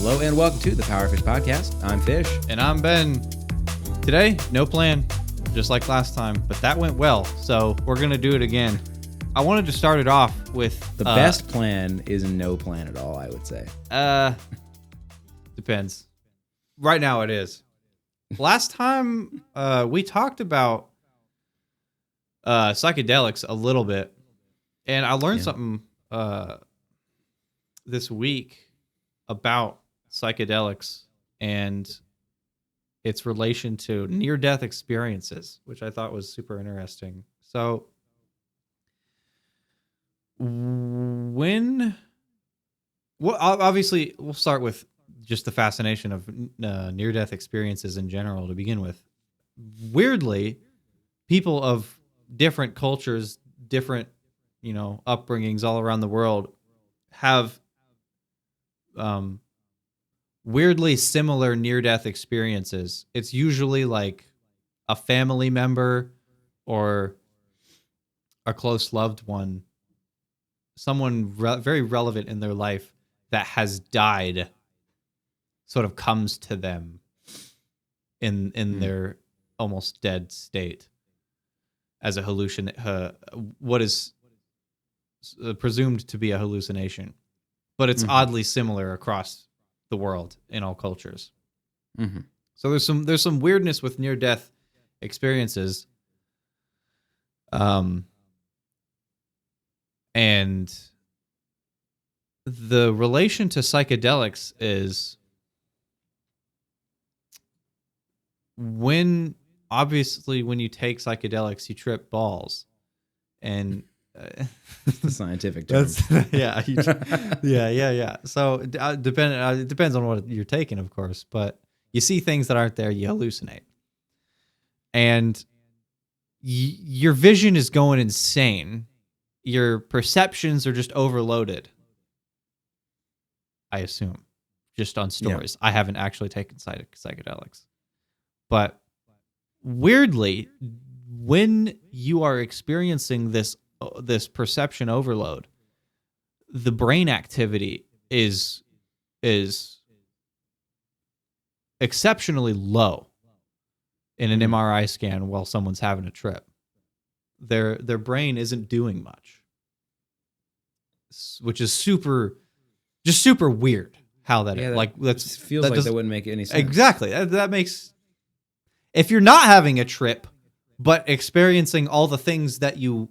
Hello and welcome to the PowerFish podcast. I'm Fish. And I'm Ben. Today, no plan, just like last time, but that went well, so we're going to do it again. I wanted to start it off with... The best plan is no plan at all, I would say. Depends. Right now it is. Last time, we talked about psychedelics a little bit, and I learned something this week about psychedelics and its relation to near-death experiences, which I thought was super interesting. So, obviously, we'll start with just the fascination of near-death experiences in general to begin with. Weirdly, people of different cultures, different, upbringings all around the world have weirdly similar near-death experiences. It's usually like a family member or a close loved one, someone very relevant in their life that has died, sort of comes to them in their almost dead state as a what is presumed to be a hallucination, but it's oddly similar across the world in all cultures. So there's some weirdness with near-death experiences, and the relation to psychedelics is when you take psychedelics, you trip balls, and the scientific term. Yeah. So it depends on what you're taking, of course, but you see things that aren't there, you hallucinate, and your vision is going insane. Your perceptions are just overloaded, I assume, just on stories. I haven't actually taken psychedelics, but weirdly, when you are experiencing this perception overload, the brain activity is exceptionally low in an MRI scan while someone's having a trip. Their brain isn't doing much, which is super weird. How that is. That feels like that wouldn't make any sense. Exactly. That makes, if you're not having a trip but experiencing all the things that you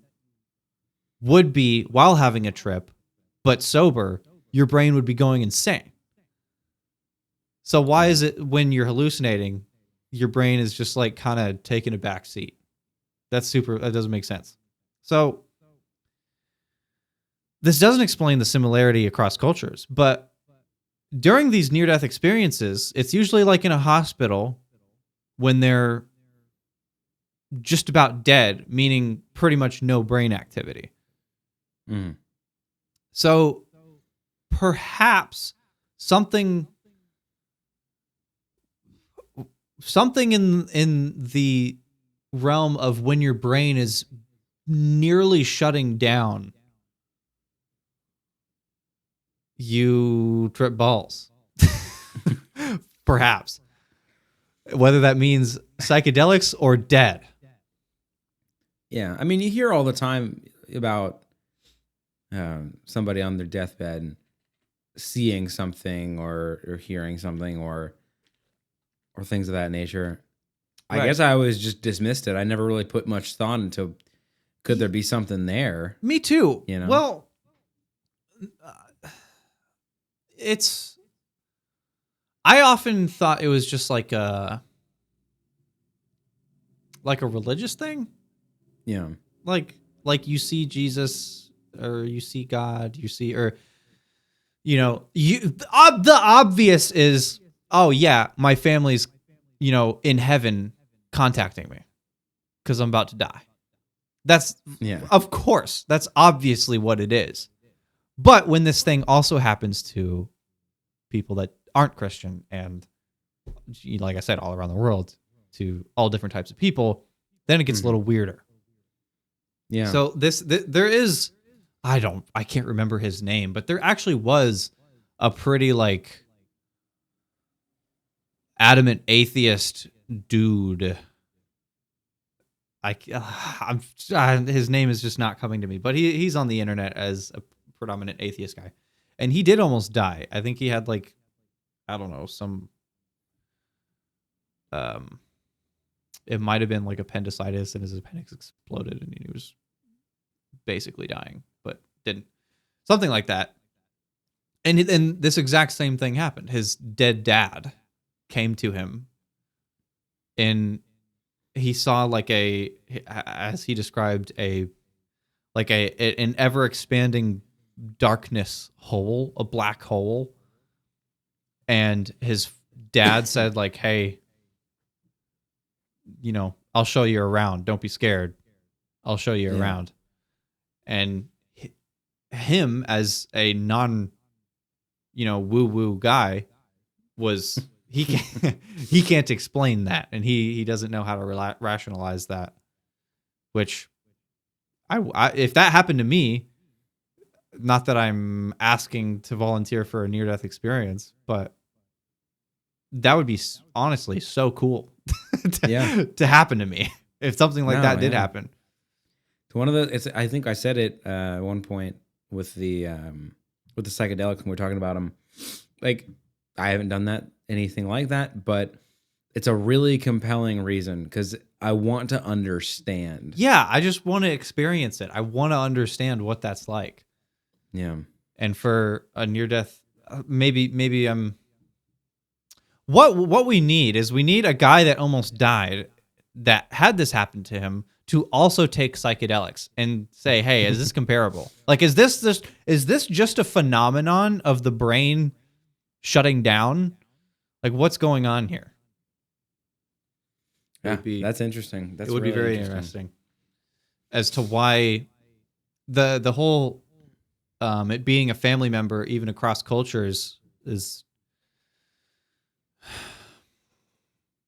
would be while having a trip, but sober, your brain would be going insane. So why is it when you're hallucinating, your brain is just like kind of taking a back seat? That doesn't make sense. So this doesn't explain the similarity across cultures, but during these near-death experiences, it's usually like in a hospital when they're just about dead, meaning pretty much no brain activity. So perhaps something in the realm of when your brain is nearly shutting down, you trip balls. Perhaps. Whether that means psychedelics or dead. Yeah, I mean, you hear all the time about somebody on their deathbed seeing something or hearing something or things of that nature. I guess I always just dismissed it. I never really put much thought into, could there be something there? Me too. Well, I often thought it was just like a religious thing. Yeah. Like you see Jesus or you see God, the obvious is, oh yeah, my family's, in heaven contacting me because I'm about to die. Of course, that's obviously what it is. But when this thing also happens to people that aren't Christian and, like I said, all around the world, to all different types of people, then it gets a little weirder. Yeah. So there is, I can't remember his name, but there actually was a pretty adamant atheist dude. His name is just not coming to me, but he's on the internet as a predominant atheist guy, and he did almost die. I think he had like, I don't know, some it might have been like appendicitis, and his appendix exploded, and he was basically dying, but didn't. Something like that. And this exact same thing happened. His dead dad came to him, and he saw like as he described, an ever expanding darkness hole, a black hole. And his dad said like, "Hey, I'll show you around. Don't be scared. I'll show you around." And him, as a non, woo-woo guy, he can't explain that, and he doesn't know how to rationalize that. Which, if that happened to me, not that I'm asking to volunteer for a near-death experience, but that would be honestly so cool to happen to me if something like that did happen. I think I said it at one point with the psychedelics when we were talking about them. Like, I haven't done anything like that, but it's a really compelling reason because I want to understand. Yeah, I just want to experience it. I want to understand what that's like. Yeah. And for a near-death, maybe I'm... What we need is a guy that almost died, that had this happen to him, to also take psychedelics and say, "Hey, is this comparable? Like, is this just a phenomenon of the brain shutting down? Like, what's going on here?" Yeah, that's interesting. It would be very interesting as to why the whole it being a family member, even across cultures, is.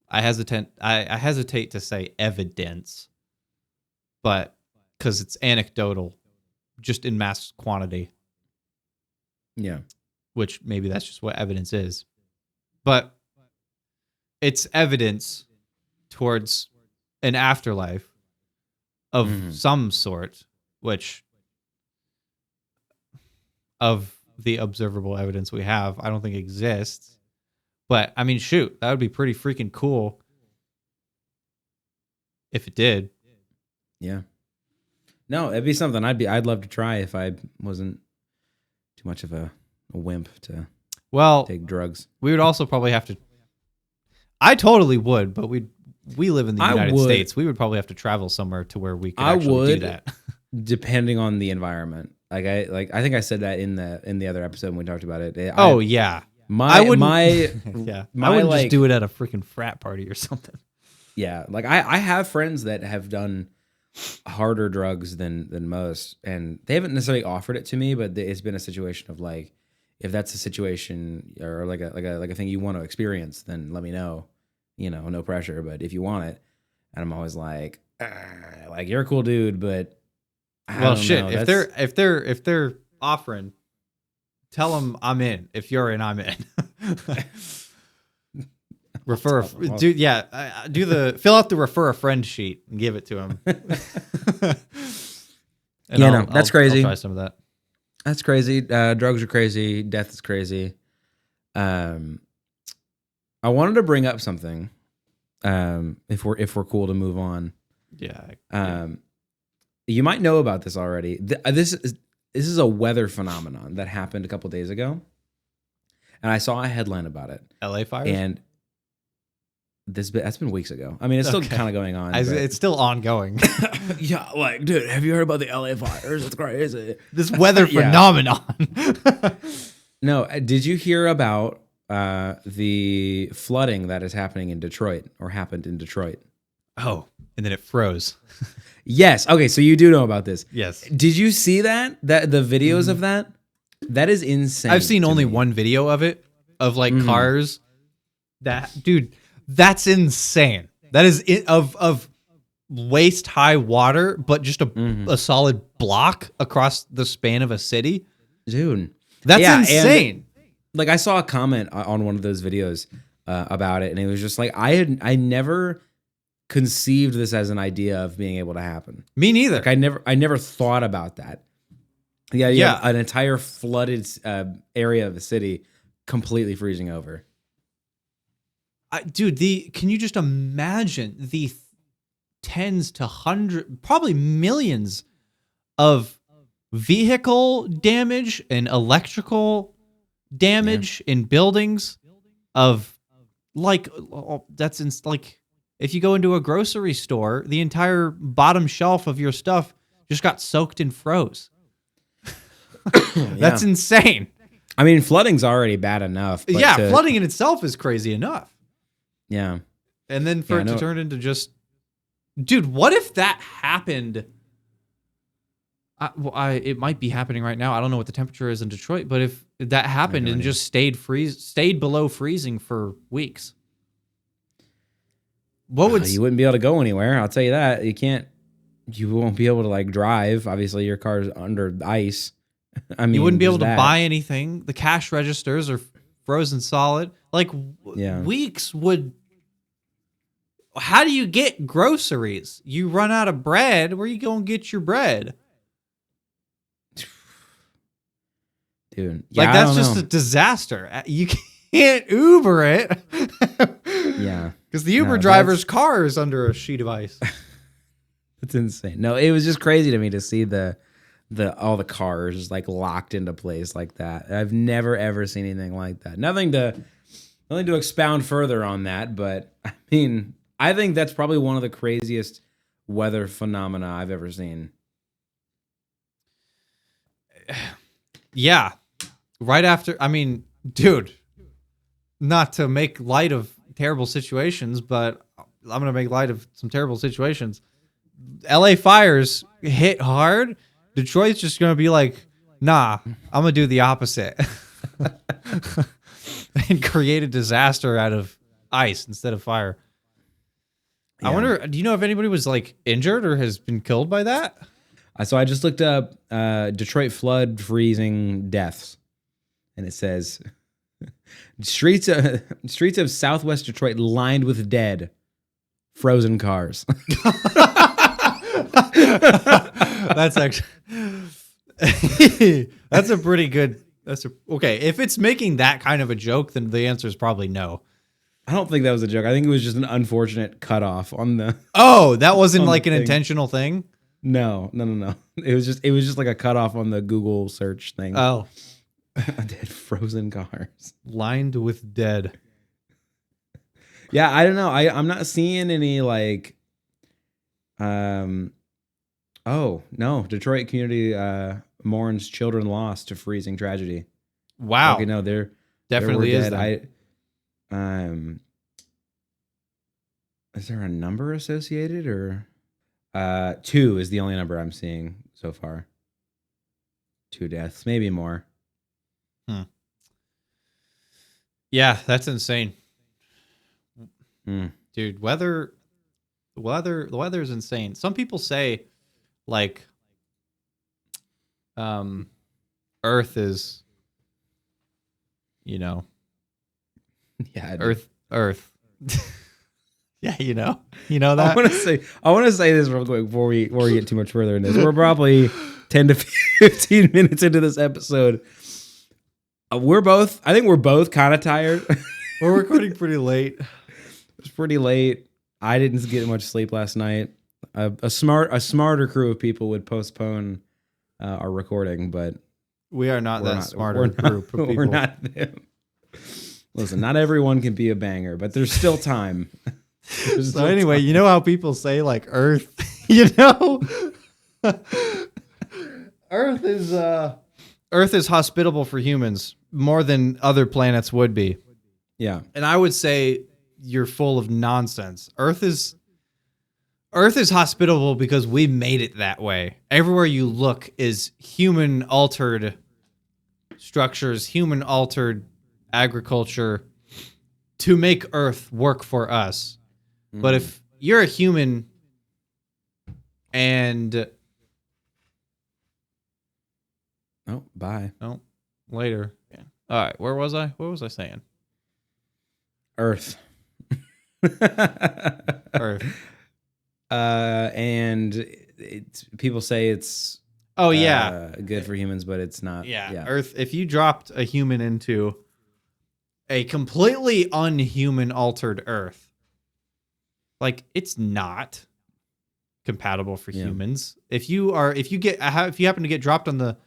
I hesitate to say evidence, but because it's anecdotal, just in mass quantity. Yeah. Which maybe that's just what evidence is. But it's evidence towards an afterlife of some sort, which, of the observable evidence we have, I don't think exists. But I mean, shoot, that would be pretty freaking cool if it did. Yeah. No, it'd be something I'd love to try if I wasn't too much of a wimp to take drugs. We would also probably have to. I totally would, but we live in the United States. We would probably have to travel somewhere to where we could actually do that. Depending on the environment. I think I said that in the other episode when we talked about it. Yeah. I wouldn't just do it at a freaking frat party or something. Yeah, like I have friends that have done harder drugs than most, and they haven't necessarily offered it to me, but it's been a situation of like, if that's a situation or like a thing you want to experience, then let me know. No pressure, but if you want it, and I'm always like you're a cool dude, but I don't know. If they're offering. Tell them I'm in. If you're in, I'm in. Dude. Yeah, fill out the refer a friend sheet and give it to him. That's crazy. I'll try some of that. That's crazy. Drugs are crazy. Death is crazy. I wanted to bring up something. If we're cool to move on. Yeah. You might know about this already. This is a weather phenomenon that happened a couple days ago, and I saw a headline about it. LA fires? And that's been weeks ago. I mean, it's still kind of going on. It's still ongoing. Yeah, like, dude, have you heard about the LA fires? It's crazy. This weather phenomenon. No, did you hear about the flooding that is happening in Detroit or happened in Detroit? Oh, and then it froze. Yes. Okay, so you do know about this. Yes. Did you see that the videos of that? That is insane. I've seen only one video of it, of like cars. That's insane. That is of waist high water, but just a solid block across the span of a city. Dude, that's insane. Like, I saw a comment on one of those videos about it, and it was just like I never conceived this as an idea of being able to happen. Me neither. Like I never thought about that. Yeah, an entire flooded area of the city completely freezing over. Dude, can you just imagine the tens to hundred, probably millions of vehicle damage and electrical damage in buildings of like if you go into a grocery store, the entire bottom shelf of your stuff just got soaked and froze. That's insane. I mean, flooding's already bad enough. But flooding in itself is crazy enough. Yeah. And then for it to turn into just... Dude, what if that happened? It might be happening right now. I don't know what the temperature is in Detroit, but if that happened and just stayed below freezing for weeks, what would... You wouldn't be able to go anywhere. I'll tell you that. You won't be able to like drive. Obviously, your car's under ice. I mean, you wouldn't be able to buy anything. The cash registers are frozen solid. Like weeks would... How do you get groceries? You run out of bread. Where you go and get your bread? Dude. Yeah, like, that's just a disaster. You can't Uber it. Yeah. Because the Uber driver's car is under a sheet of ice. That's insane. No, it was just crazy to me to see all the cars like locked into place like that. I've never ever seen anything like that. Nothing to expound further on that, but I mean, I think that's probably one of the craziest weather phenomena I've ever seen. Yeah. Right after, I mean, dude, not to make light of terrible situations, but I'm going to make light of some terrible situations. LA fires hit hard. Detroit's just going to be like, nah, I'm going to do the opposite and create a disaster out of ice instead of fire. Yeah. I wonder, do you know if anybody was like injured or has been killed by that? So I just looked up Detroit flood freezing deaths, and it says streets of Southwest Detroit lined with dead, frozen cars. That's actually that's a pretty good. Okay. If it's making that kind of a joke, then the answer is probably no. I don't think that was a joke. I think it was just an unfortunate cutoff on the. Oh, that wasn't like an intentional thing. No. It was just like a cutoff on the Google search thing. Oh, dead frozen cars lined with dead. Yeah, I don't know. I'm not seeing any like. Oh no! Detroit community mourns children lost to freezing tragedy. Wow. Okay, no, they're definitely is dead. Is there a number associated or 2 is the only number I'm seeing so far. 2 deaths, maybe more. Yeah, that's insane. Dude, the weather is insane. Some people say like Earth is, you know, yeah, Earth. Yeah, you know that. I want to say this real quick before we get too much further in this. We're probably 10 to 15 minutes into this episode. I think we're both kind of tired. We're recording pretty late. It was pretty late. I didn't get much sleep last night. A smarter crew of people would postpone our recording, but we are not that smarter group of people. We're not them. Listen, not everyone can be a banger, but there's still time. So anyway, you know how people say like Earth, you know, Earth is hospitable for humans more than other planets would be. Yeah. And I would say you're full of nonsense. Earth is hospitable because we made it that way. Everywhere you look is human altered structures, human altered agriculture to make Earth work for us. But if you're a human and... Oh, bye. Oh, later. Yeah. All right. Where was I? What was I saying? Earth. Earth. And people say it's Oh yeah, good for humans, but it's not. yeah. Earth. If you dropped a human into a completely unhuman altered Earth, like it's not compatible for humans. If you happen to get dropped on the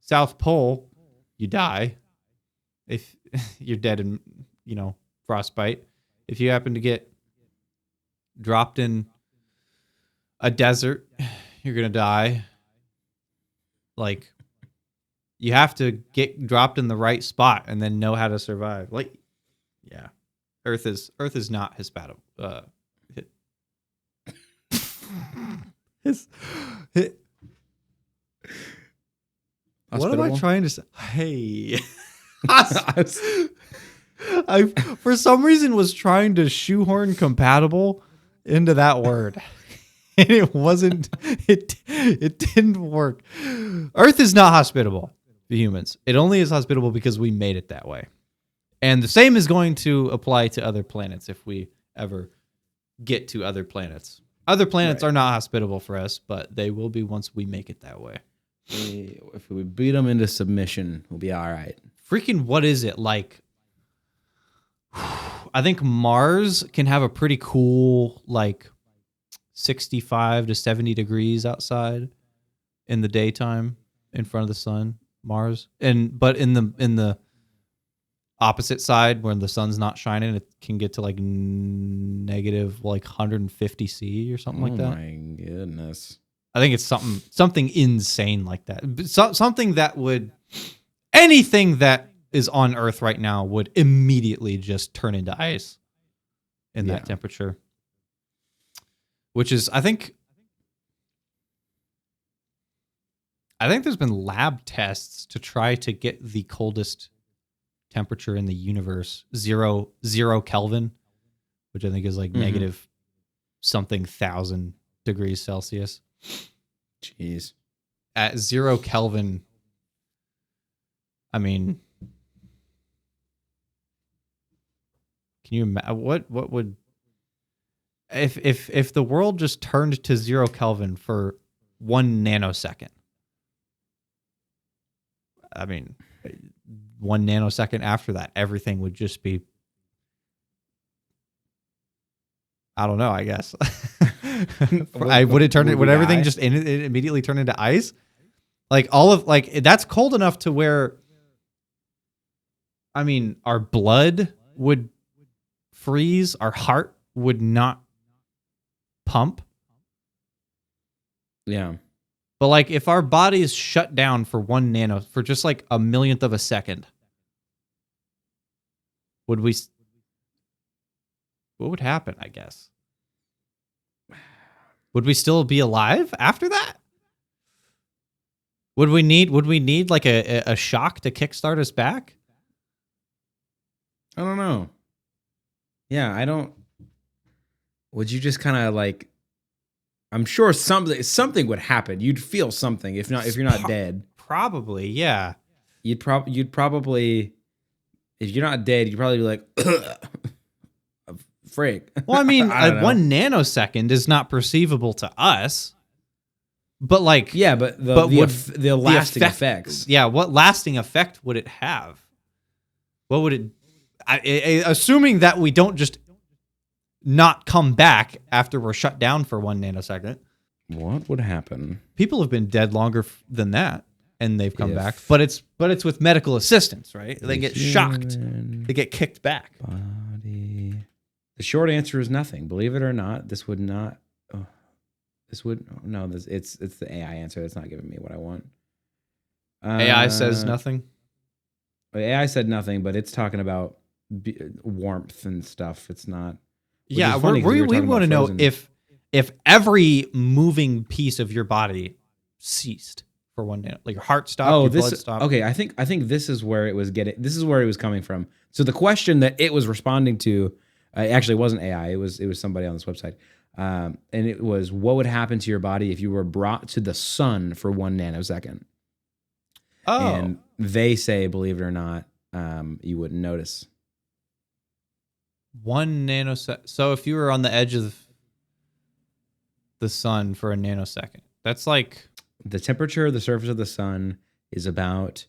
South Pole, you die. If you're dead in, frostbite. If you happen to get dropped in a desert, you're gonna die. Like, you have to get dropped in the right spot and then know how to survive. Like, yeah, Earth is not compatible. What am I trying to say? Hey, I for some reason was trying to shoehorn compatible into that word. And it wasn't. It didn't work. Earth is not hospitable to humans. It only is hospitable because we made it that way. And the same is going to apply to other planets if we ever get to other planets. Other planets are not hospitable for us, but they will be once we make it that way. If we beat them into submission, we'll be all right. Freaking, what is it like? I think Mars can have a pretty cool, like, 65 to 70 degrees outside in the daytime in front of the sun. Mars, but in the opposite side when the sun's not shining, it can get to like negative like 150 C or something like that. Oh my goodness! I think it's something insane like that. Something that would, anything that is on Earth right now would immediately just turn into ice in that temperature. Which is, I think there's been lab tests to try to get the coldest temperature in the universe, zero Kelvin, which I think is like negative something thousand degrees Celsius. Jeez. At 0 Kelvin, I mean, can you imagine what would if the world just turned to 0 Kelvin for 1 nanosecond? I mean, 1 nanosecond after that, everything would just be, I don't know, I guess. Would everything just immediately turn into ice? Like that's cold enough to where, I mean, our blood would freeze, our heart would not pump. Yeah. But like if our bodies shut down for for just like a millionth of a second, what would happen, I guess? Would we still be alive after that? Would we need like a shock to kickstart us back? I don't know. Yeah, I don't. Would you just kind of like? I'm sure something would happen. You'd feel something if you're not dead. Probably, yeah. You'd probably, if you're not dead, you'd probably be like, freak. Well, I mean, 1 nanosecond is not perceivable to us. But like, yeah, but the lasting effects. Yeah, what lasting effect would it have? What would it? Assuming that we don't just not come back after we're shut down for 1 nanosecond. What would happen? People have been dead longer than that, and they've come back. But it's with medical assistance, right? They get shocked. They get kicked back. Body. The short answer is nothing. Believe it or not, this would not. Oh, this would no. It's the AI answer that's not giving me what I want. AI says nothing. AI said nothing, but it's talking about warmth and stuff. It's not. Yeah, we want to know if every moving piece of your body ceased for 1 day, like your heart stopped, your blood stopped. Okay, I think this is where it was getting. This is where it was coming from. So the question that it was responding to, actually, it wasn't AI. It was somebody on this website, and it was, what would happen to your body if you were brought to the sun for 1 nanosecond? Oh, and they say, believe it or not, you wouldn't notice. 1 nanosecond. So if you were on the edge of the sun for a nanosecond, that's like The temperature of the surface of the sun is about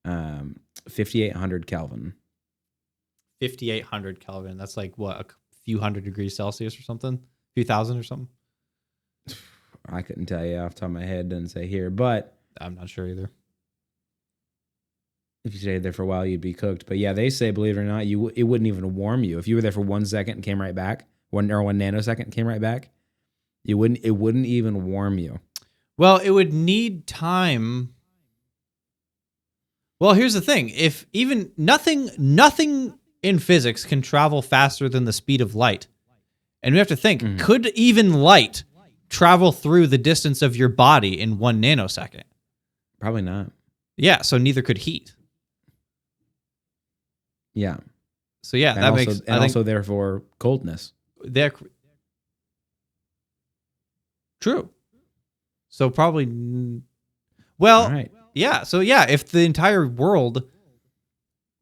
5,800 Kelvin. 5,800 Kelvin. That's like what, a few hundred degrees Celsius or something? A few thousand or something? I couldn't tell you off the top of my head. Doesn't say here, but I'm not sure either. if you stayed there for a while, you'd be cooked. But yeah, they say, believe it or not, it wouldn't even warm you if you were there for 1 second and came right back, 1 nanosecond and came right back. It wouldn't even warm you. Well, it would need time. Well, here's the thing: if even nothing in physics can travel faster than the speed of light, and we have to think: could even light travel through the distance of your body in 1 nanosecond? Probably not. Yeah, so neither could heat. Yeah. So yeah, And that also, makes. and also therefore coldness. They're true. So probably. Well, All right. yeah. So yeah, if the entire world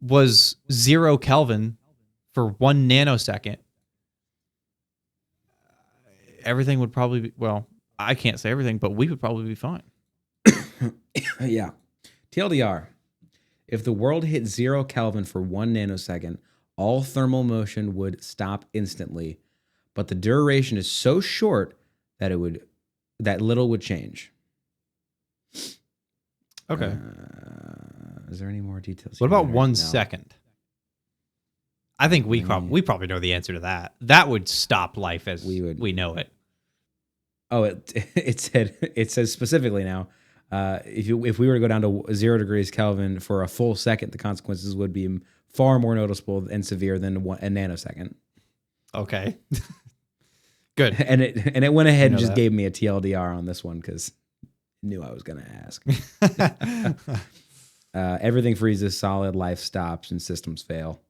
was 0 Kelvin for 1 nanosecond, everything would probably be, well, I can't say everything, but we would probably be fine. Yeah. TLDR. If the world hit 0 Kelvin for 1 nanosecond, all thermal motion would stop instantly, but the duration is so short that little would change. Okay. Is there any more details? What about here? 1 No. second? I think we probably know the answer to that. That would stop life as we know it. Oh, it says specifically now. If we were to go down to 0 degrees Kelvin for a full second, the consequences would be far more noticeable and severe than a nanosecond. Okay. Good. And it went ahead and just that. gave me a TLDR on this one because it knew I was going to ask. Everything freezes, solid, life stops, and systems fail.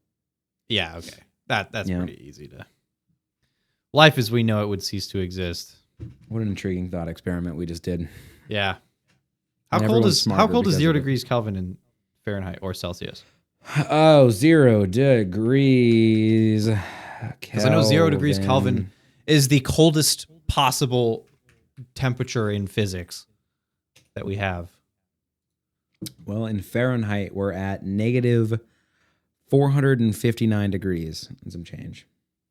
Yeah, okay. That's pretty easy to. Life as we know it would cease to exist. What an intriguing thought experiment we just did. Yeah. How cold is 0 degrees Kelvin in Fahrenheit or Celsius? Oh, 0 degrees. Because I know 0 degrees Kelvin is the coldest possible temperature in physics that we have. Well, in Fahrenheit, we're at negative 459 degrees and some change.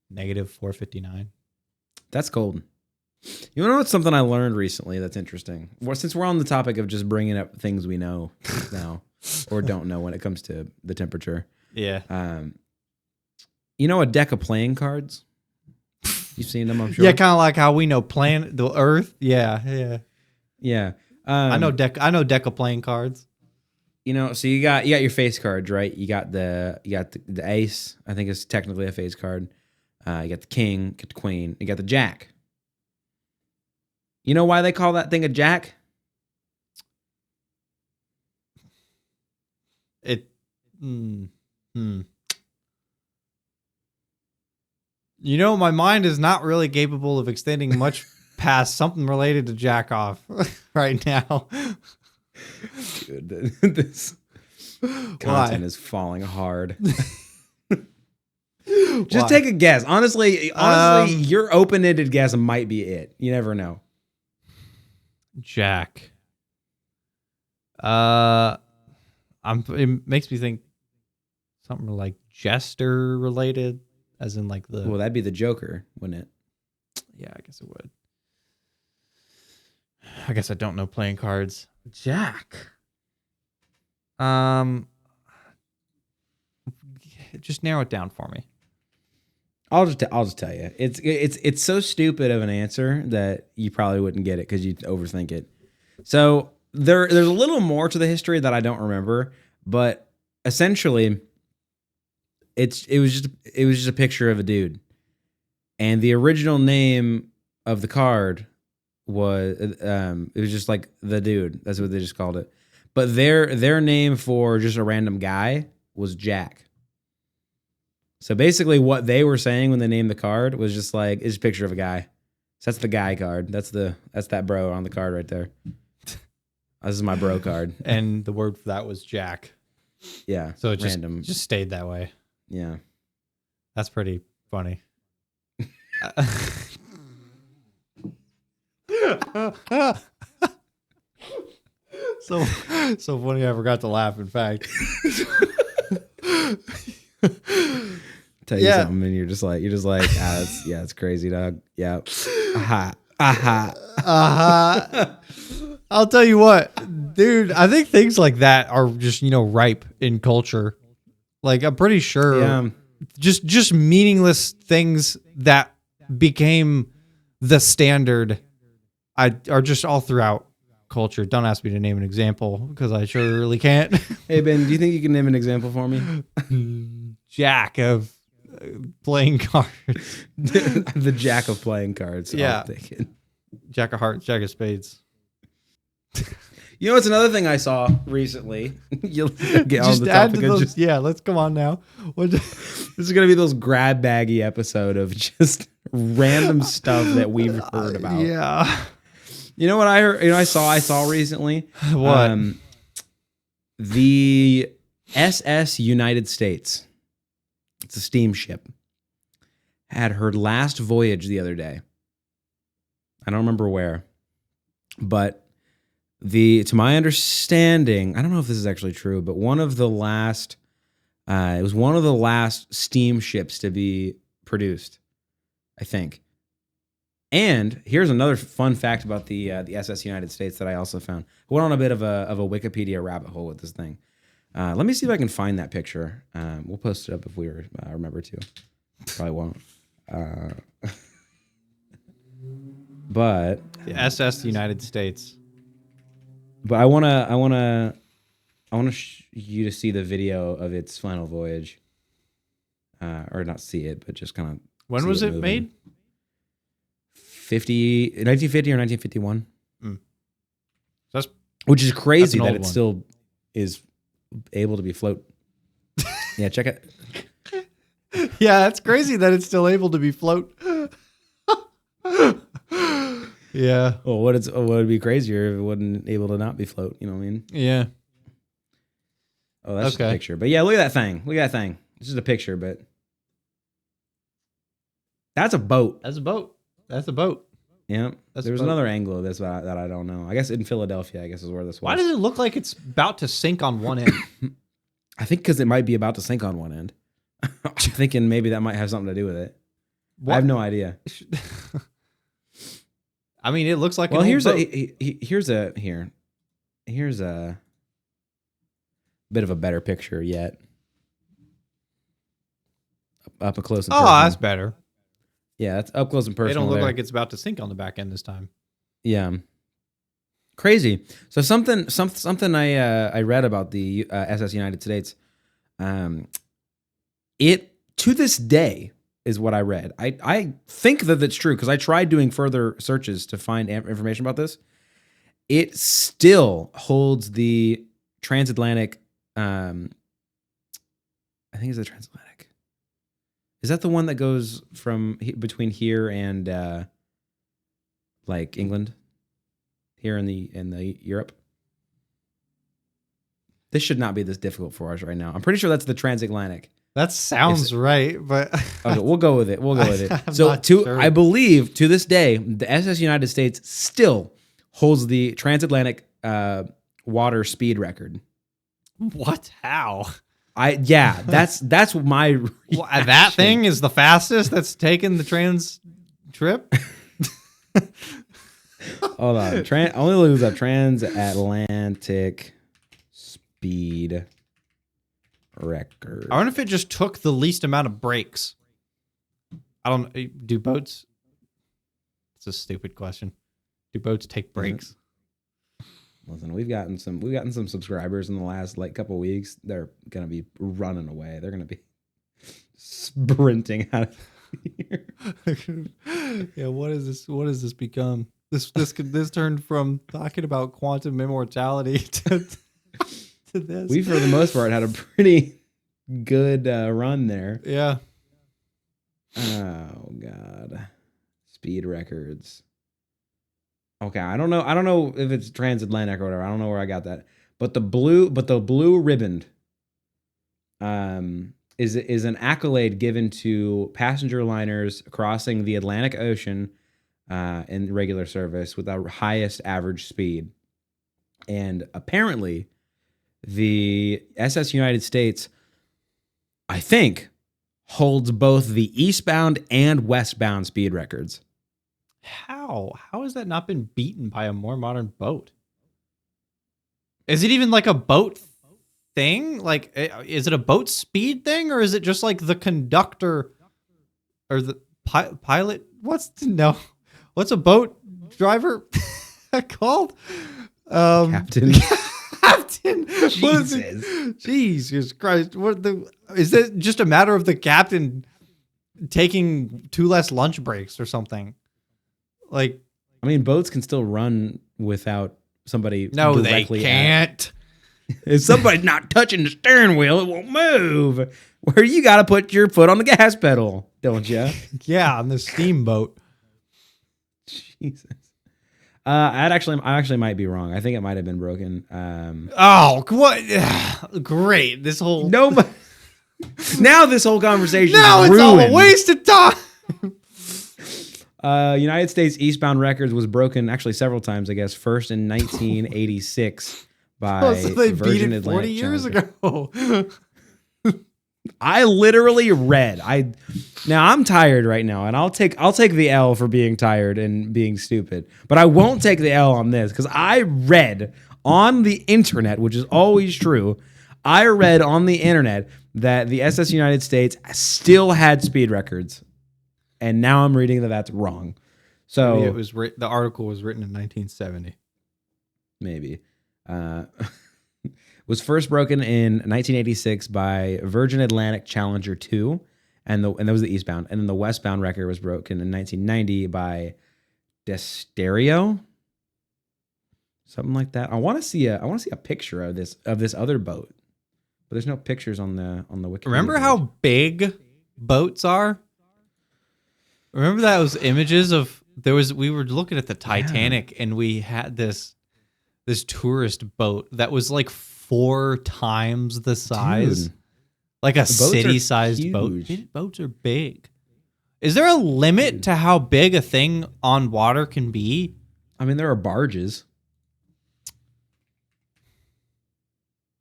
Negative 459. That's cold. You know what's something I learned recently that's interesting? Well, since we're on the topic of just bringing up things we know now or don't know when it comes to the temperature. Yeah. You know a deck of playing cards? You've seen them, I'm sure. Yeah, kind of like how we know the Earth. Yeah. Yeah. I know deck of playing cards. You know, so you got your face cards, right? You got the ace, I think it's technically a face card. You got the king, you got the queen, you got the jack. You know why they call that thing a jack? You know, my mind is not really capable of extending much past something related to jack off right now. Dude, this content is falling hard. Just take a guess. Honestly, your open-ended guess might be it. You never know. Jack. It makes me think something like jester related, as in like the. Well, that'd be the Joker, wouldn't it? Yeah, I guess it would. I guess I don't know playing cards. Jack. Just narrow it down for me. I'll just tell you. It's so stupid of an answer that you probably wouldn't get it because you'd overthink it. So there's a little more to the history that I don't remember, but essentially, it was just a picture of a dude, and the original name of the card was it was just like the dude. That's what they just called it. But their name for just a random guy was Jack. So basically what they were saying when they named the card was just like, it's a picture of a guy. So that's the guy card. That's that bro on the card right there. This is my bro card. And the word for that was Jack. Yeah. So it random. just stayed that way. Yeah. That's pretty Funny. So funny. I forgot to laugh. In fact, Tell you something, and you're just like, it's crazy, dog. Yeah, I'll tell you what, dude. I think things like that are just ripe in culture. Like I'm pretty sure, just meaningless things that became the standard. Are just all throughout culture. Don't ask me to name an example because I sure really can't. Hey Ben, do you think you can name an example for me? Jack of playing cards. The jack of playing cards. Yeah. Jack of hearts, Jack of spades. You know what's another thing I saw recently? You'll get on Just the add topic to of those. just, Yeah, let's come on now. this is gonna be those grab baggy episode of just random stuff that we've heard about. Yeah. You know what I heard? I saw recently. What? The SS United States. It's a steamship. Had her last voyage the other day. I don't remember where, but to my understanding, I don't know if this is actually true, but it was one of the last steamships to be produced, I think. And here's another fun fact about the SS United States that I also found. I went on a bit of a Wikipedia rabbit hole with this thing. Let me see if I can find that picture. We'll post it up if we remember to. Probably won't. But The SS United States. But I want you to see the video of its final voyage, or not see it, but just kind of. When was it made? 1950 or 1951. That's which is crazy an that old it one. still is able to be float. Yeah, check it. Yeah, that's crazy that it's still able to be float. Yeah. Well, what would be crazier if it wasn't able to not be float? You know what I mean? Yeah. Oh, that's just a picture. But yeah, look at that thing. Look at that thing. It's just a picture, but that's a boat. That's a boat. That's a boat. Yeah. There was another angle of this that I don't know. I guess in Philadelphia, I guess is where this was. Why does it look like it's about to sink on one end? I think because it might be about to sink on one end. I'm thinking maybe that might have something to do with it. I have no idea. I mean, it looks like here's a bit of a better picture yet. Up close and personal. Oh, that's better. Yeah, that's up close and personal. They don't look there. like it's about to sink on the back end this time. Yeah, crazy. So something I read about the SS United States. It to this day is what I read. I think that that's true because I tried doing further searches to find information about this. It still holds the transatlantic. I think it's the transatlantic. Is that the one that goes from between here and like England, here in the Europe? This should not be this difficult for us right now. I'm pretty sure that's the transatlantic. That sounds right, but okay, we'll go with it. So sure. I believe to this day, the SS United States still holds the transatlantic water speed record. What? How? That's my that thing is the fastest that's taken the trans trip. Hold on, only lose up transatlantic speed record. I wonder if it just took the least amount of breaks. I don't do boats. It's a stupid question. Do boats take breaks? Listen, we've gotten some subscribers in the last couple weeks. They're gonna be running away. They're gonna be sprinting out of here. Yeah, what is this? What has this become? This turned from talking about quantum immortality to this. We, for the most part, had a pretty good run there. Yeah. Oh God, speed records. Okay, I don't know if it's transatlantic or whatever. I don't know where I got that. But the blue ribboned is an accolade given to passenger liners crossing the Atlantic Ocean in regular service with the highest average speed. And apparently, the SS United States, I think, holds both the eastbound and westbound speed records. How has that not been beaten by a more modern boat? Is it even like a boat thing? Like, is it a boat speed thing, or is it just like the conductor or the pilot? What's a boat driver called? Captain. Captain. Jesus. Jesus Christ. Is it just a matter of the captain taking 2 less lunch breaks or something? Like, I mean, boats can still run without somebody. No, directly they can't. If somebody's not touching the steering wheel, it won't move. Where you got to put your foot on the gas pedal, don't you? Yeah, on the steamboat. Jesus. I actually might be wrong. I think it might have been broken. Oh, what? Great. This whole now this whole conversation. Now is it's ruined. all a waste of time. United States eastbound records was broken actually several times, I guess. First in 1986 by So they Virgin beat it 40 Atlantic years Challenger. ago. I literally read. Now I'm tired right now, and I'll take the L for being tired and being stupid. But I won't take the L on this because I read on the internet, which is always true. I read on the internet that the SS United States still had speed records, and now I'm reading that that's wrong. So Maybe it was the article was written in 1970. Maybe. Was first broken in 1986 by Virgin Atlantic Challenger 2, and that was the eastbound. And then the westbound record was broken in 1990 by Destereo, something like that. I want to see a picture of this other boat, but there's no pictures on the Wikipedia. Remember how big boats are? Remember those images of we were looking at the Titanic, and we had this tourist boat that was like 4 times the size. Dude, like a city-sized boat. Boats are big. Is there a limit to how big a thing on water can be? I mean, there are barges.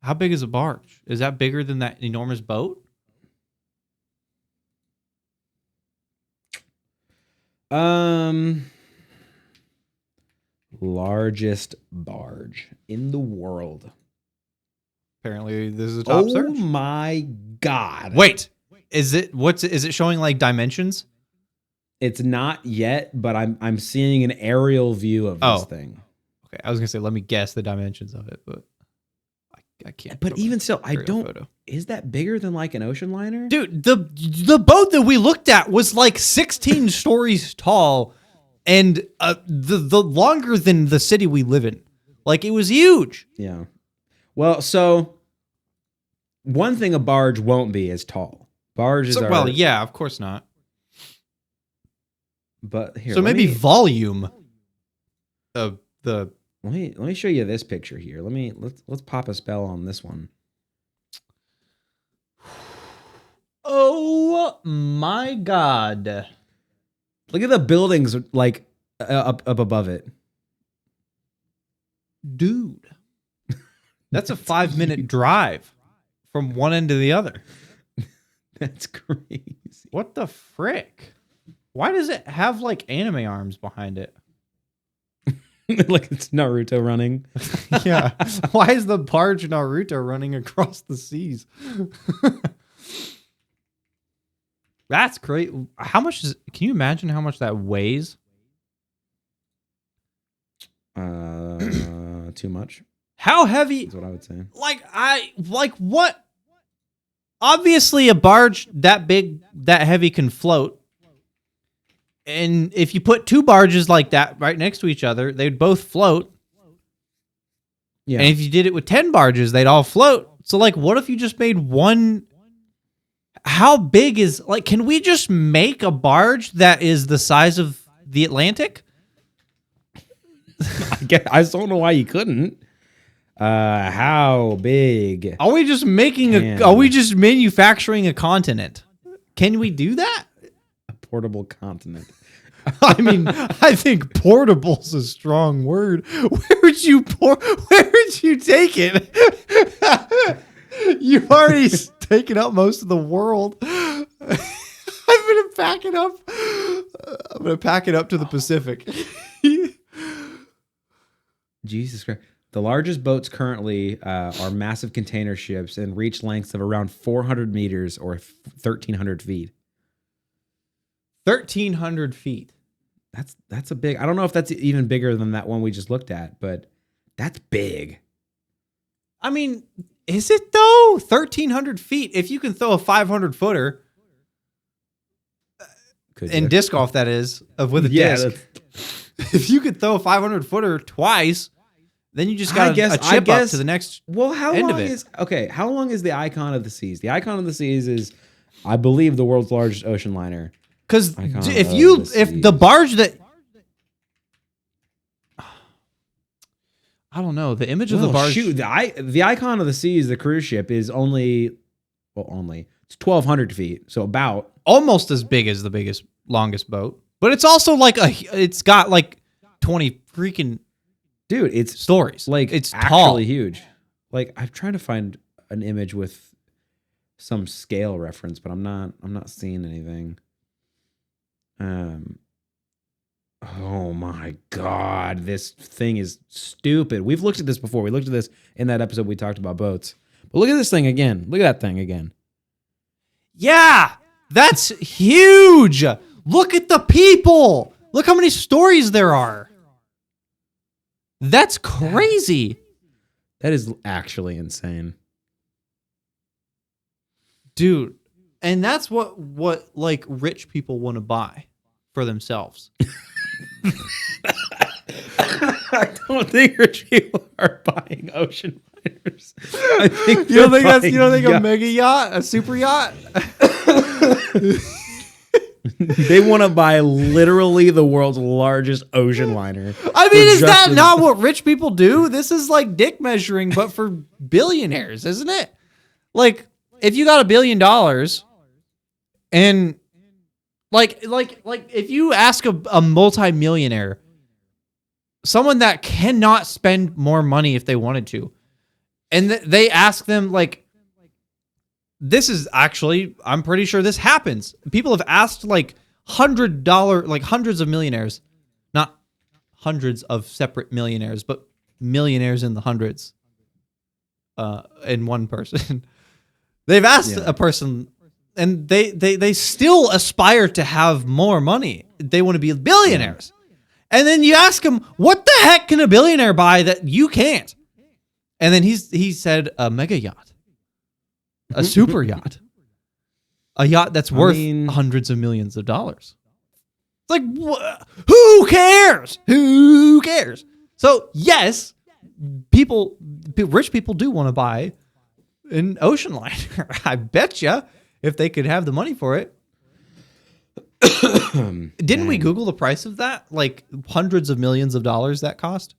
How big is a barge? Is that bigger than that enormous boat? Largest barge in the world. Apparently, this is a top search. Oh my God. Wait, is it showing like dimensions? It's not yet, but I'm seeing an aerial view of this thing. Okay, I was gonna say let me guess the dimensions of it, but I can't. But even still, I don't. Photo. Is that bigger than like an ocean liner? Dude, the boat that we looked at was like 16 stories tall, and the longer than the city we live in. Like, it was huge. Yeah. Well, so one thing a barge won't be is tall. Barges are. Well, yeah, of course not. But here, so maybe volume of the. Let me show you this picture here. Let's pop a spell on this one. Oh my God! Look at the buildings like up above it, dude. That's a 5-minute drive from one end to the other. That's crazy. What the frick? Why does it have like anime arms behind it? Like it's Naruto running. Yeah. Why is the barge Naruto running across the seas? That's great. How much can you imagine how much that weighs? Too much. How heavy? That's what I would say. Like what? Obviously a barge that big, that heavy can float. And if you put 2 barges like that right next to each other, they'd both float. Yeah. And if you did it with 10 barges, they'd all float. So like, what if you just made one? How big is, like, can we just make a barge that is the size of the Atlantic? I don't know why you couldn't. How big? Are we just manufacturing a continent? Can we do that? A portable continent. I mean, I think portable's a strong word. Where would you take it? You've already taken up most of the world. I'm gonna pack it up. I'm gonna pack it up to the Pacific. Jesus Christ. The largest boats currently are massive container ships and reach lengths of around 400 meters or 1,300 feet. 1,300 feet. That's a big. I don't know if that's even bigger than that one we just looked at, but that's big. I mean, is it though? 1,300 feet. If you can throw a 500 footer in disc golf, that is, with a disc. If you could throw a 500 footer twice, then you just got a chip up to the next. Well, how long is the Icon of the Seas? The Icon of the Seas is, I believe, the world's largest ocean liner. Because if the barge that, I don't know, the image of the barge. Shoot, the Icon of the Seas, the cruise ship, is it's 1,200 feet, so about almost as big as the longest boat. But it's also it's got like 20 freaking it's stories. Like it's actually tall. Huge. Like I'm trying to find an image with some scale reference, but I'm not seeing anything. Oh my God, this thing is stupid. We've looked at this before. We looked at this in that episode we talked about boats. But look at this thing again. Look at that thing again. Yeah, that's huge. Look at the people. Look how many stories there are. That's crazy. That is actually insane. Dude, and that's what like rich people want to buy for themselves. I don't think rich people are buying ocean liners. I think you don't think a mega yacht, a super yacht? They want to buy literally the world's largest ocean liner. I mean, is that not what rich people do? This is like dick measuring, but for billionaires, isn't it? Like, if you got $1 billion and like if you ask a multimillionaire, someone that cannot spend more money if they wanted to, and they ask them like, this is actually, I'm pretty sure this happens. People have asked like $100, like hundreds of millionaires, not hundreds of separate millionaires, but millionaires in the hundreds, in one person. They've asked a person, and they still aspire to have more money. They want to be billionaires. And then you ask them, what the heck can a billionaire buy that you can't? And then he said a mega yacht. A super yacht. A yacht that's worth hundreds of millions of dollars. It's like, who cares? Who cares? So, yes, rich people do want to buy an ocean liner. I bet you, if they could have the money for it. Didn't we Google the price of that? Like hundreds of millions of dollars that cost?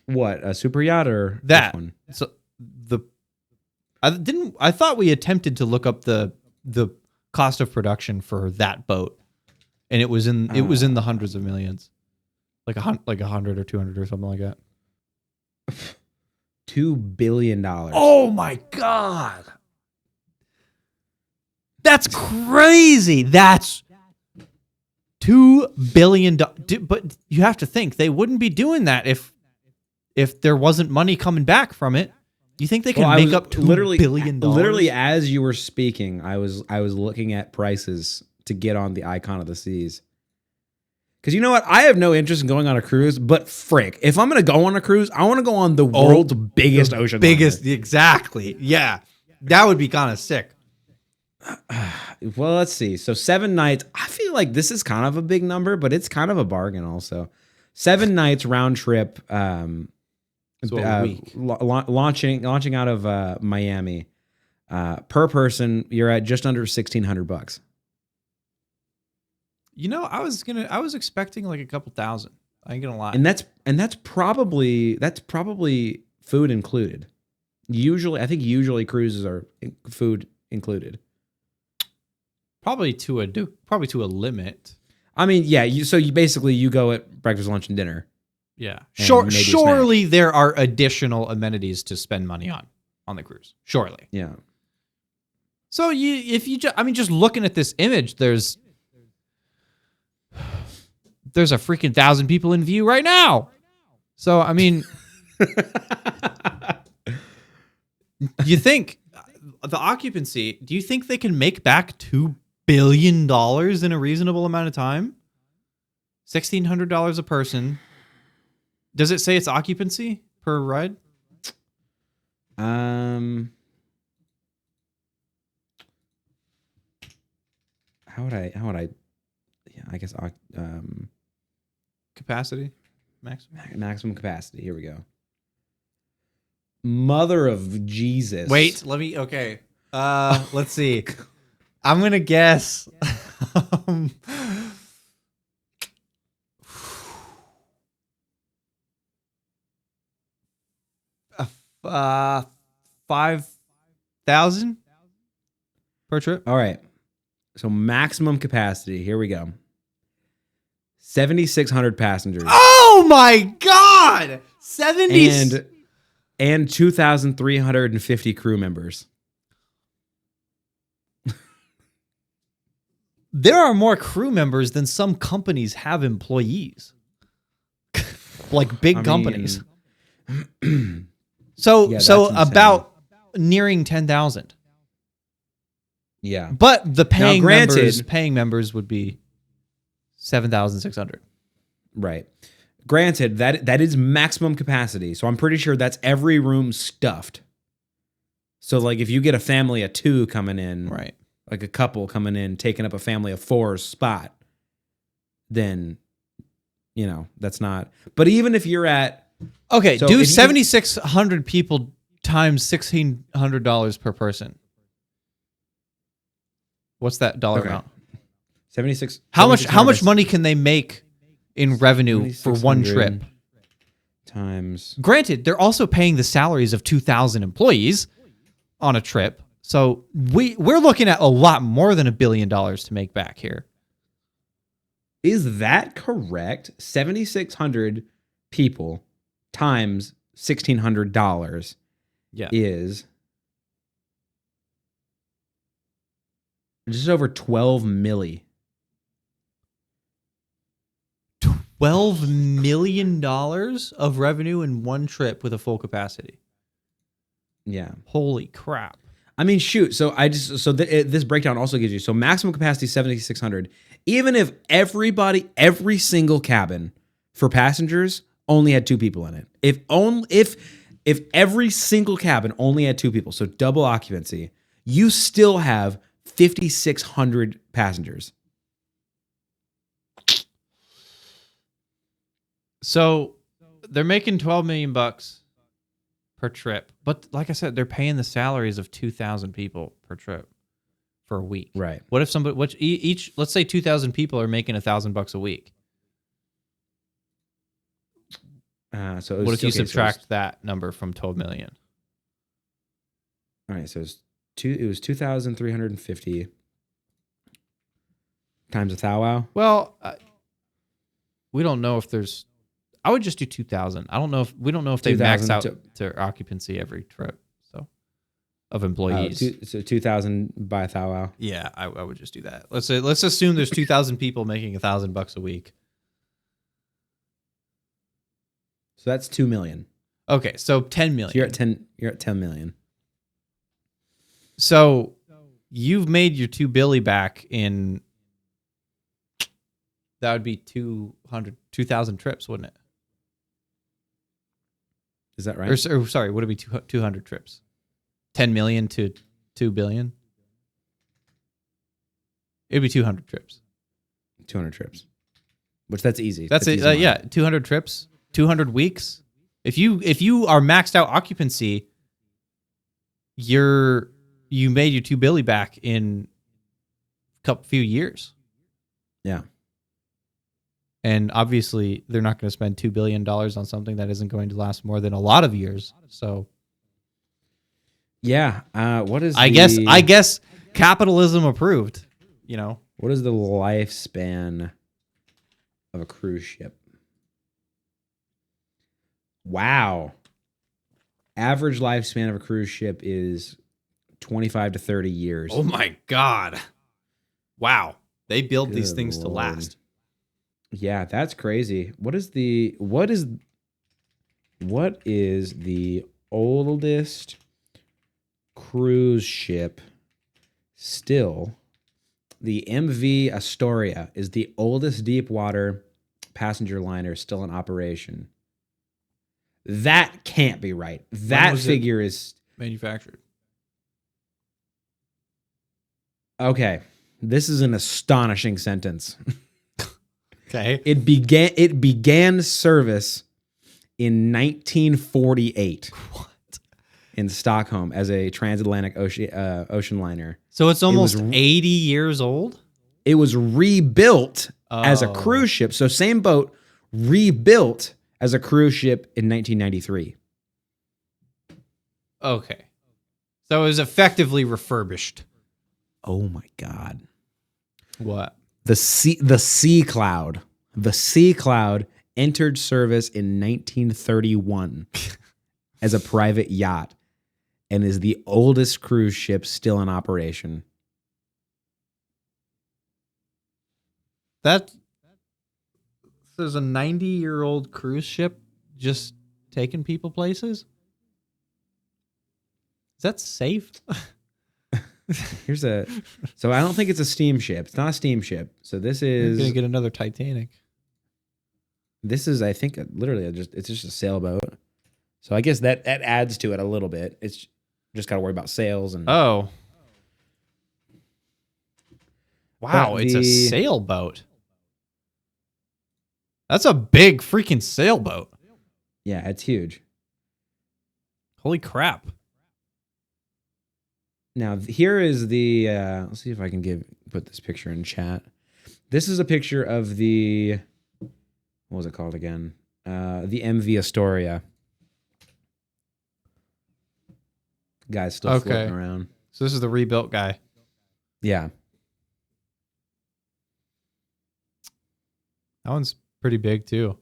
What, a super yacht or that one? So I thought we attempted to look up the cost of production for that boat, and it was in the hundreds of millions, like 100 or 200 or something like that. $2 billion. Oh my God, that's crazy. That's $2 billion. But you have to think they wouldn't be doing that if there wasn't money coming back from it. You think they can make up $2 billion? Literally, as you were speaking, I was looking at prices to get on the Icon of the Seas. Because you know what? I have no interest in going on a cruise, but frick, if I'm going to go on a cruise, I want to go on the world's biggest ocean liner. Exactly. Yeah. That would be kind of sick. Well, let's see. So 7 nights. I feel like this is kind of a big number, but it's kind of a bargain also. 7 nights round trip. So a week. Launching out of Miami, per person, you're at just under $1,600. You know, I was expecting like a couple thousand. I ain't gonna lie. And that's probably food included. I think usually cruises are food included. Probably to a limit. I mean, yeah. You basically go at breakfast, lunch, and dinner. Yeah. And maybe a Surely there are additional amenities to spend money on the cruise. Surely. Yeah. So just looking at this image, there's a freaking 1,000 people in view right now. So I mean, you think the occupancy? Do you think they can make back $2 billion in a reasonable amount of time? $1,600 a person. Does it say it's occupancy per ride? How would I? Yeah, I guess. Capacity, maximum capacity. Here we go. Mother of Jesus. Wait, let me. Okay. Let's see. I'm gonna guess. 5,000 per trip. All right. So maximum capacity. Here we go. 7,600 passengers. Oh my God! 70 and 2,350 crew members. There are more crew members than some companies have employees. Like big companies. So about nearing 10,000. Yeah. But the paying granted, members would be 7,600. Right. Granted, that is maximum capacity. So I'm pretty sure that's every room stuffed. So like if you get a family of 2 coming in, right, like a couple coming in, taking up a family of 4's spot, then, that's not. But even if you're at... Okay, so do 7,600 people times $1,600 per person. What's that dollar amount? 76. How much money can they make in revenue for one trip? Times. Granted, they're also paying the salaries of 2,000 employees on a trip. So we're looking at a lot more than $1 billion to make back here. Is that correct? 7,600 people times $1,600 is just over 12 milli. $12 million of revenue in one trip with a full capacity. Yeah. Holy crap. I mean, shoot. So this breakdown also gives you, so maximum capacity 7,600. Even if every single cabin for passengers only had 2 people in it. If every single cabin only had 2 people, so double occupancy, you still have 5,600 passengers. So they're making $12 million per trip, but like I said, they're paying the salaries of 2,000 people per trip for a week. Right. What if let's say 2,000 people are making $1,000 a week? What if you subtract that number from 12 million? All right, so it was 2,350 times a thou wow. Well, we don't know if there's. I would just do 2,000. We don't know if they max out their occupancy every trip. So, of employees. So 2,000 by thou wow. Yeah, I would just do that. Let's assume there's 2,000 people making $1,000 a week. So that's 2 million. Okay, so 10 million. So you're at 10 million. So you've made your $2 billion back in. That would be 2,000 trips, wouldn't it? Is that right? Or sorry, would it be 200 trips? 10 million to 2 billion? It'd be 200 trips. 200 trips. Which that's easy. That's it. Yeah, 200 trips, 200 weeks. If you are maxed out occupancy, you made your $2 billion back in a few years. Yeah. And obviously, they're not going to spend $2 billion on something that isn't going to last more than a lot of years. So, Yeah. What is I guess capitalism approved. You know, what is the lifespan of a cruise ship? Wow. Average lifespan of a cruise ship is 25 to 30 years. oh my God. Wow. They build these Good things to Lord. last. Yeah, that's crazy. What is the oldest cruise ship still? The MV Astoria is the oldest deep water passenger liner still in operation. That can't be right. That figure is Manufactured. okay. This is an astonishing sentence. Okay. It began service in 1948. What? In Stockholm as a transatlantic ocean liner. So it's almost 80 years old? It was rebuilt as a cruise ship. So same boat, rebuilt as a cruise ship in 1993. Okay. So it was effectively refurbished. Oh my God. What? The Sea Cloud entered service in 1931 as a private yacht and is the oldest cruise ship still in operation. There's a 90-year-old cruise ship just taking people places? Is that safe? So I don't think it's a steamship. It's not a steamship. So this You're is going to get another Titanic. This is, I think, literally it's just a sailboat. So I guess that adds to it a little bit. It's just got to worry about sails and. Oh. Wow, it's a sailboat. That's a big freaking sailboat. Yeah, it's huge. Holy crap. Now here is the. Let's see if I can put this picture in chat. This is a picture of the. What was it called again? The MV Astoria. Guy's still floating around. So this is the rebuilt guy. Yeah. That one's pretty big too.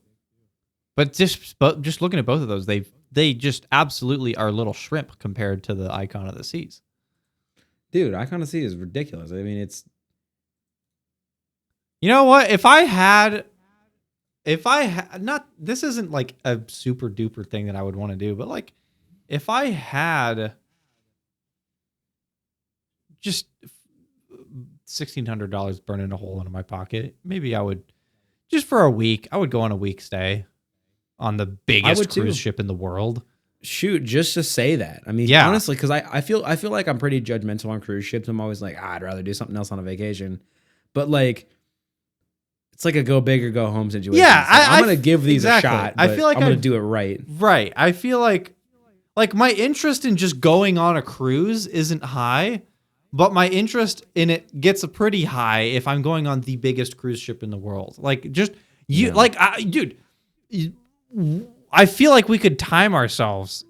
But just looking at both of those, they just absolutely are little shrimp compared to the Icon of the Seas. Dude, Icon of the Sea is ridiculous. I mean, it's. You know what? If I had not, this isn't like a super duper thing that I would want to do, but like if I had just $1,600 burning a hole into my pocket, maybe I would, just for a week, I would go on a week stay on the biggest cruise ship in the world. Shoot, just to say that. I mean, yeah. Honestly, because I feel like I'm pretty judgmental on cruise ships. I'm always like, I'd rather do something else on a vacation. But like, it's like a go big or go home situation. Yeah, so I'm gonna give these a shot. I feel like I'm gonna do it right. Right. I feel like my interest in just going on a cruise isn't high, but my interest in it gets pretty high if I'm going on the biggest cruise ship in the world. Like just I feel like we could time ourselves.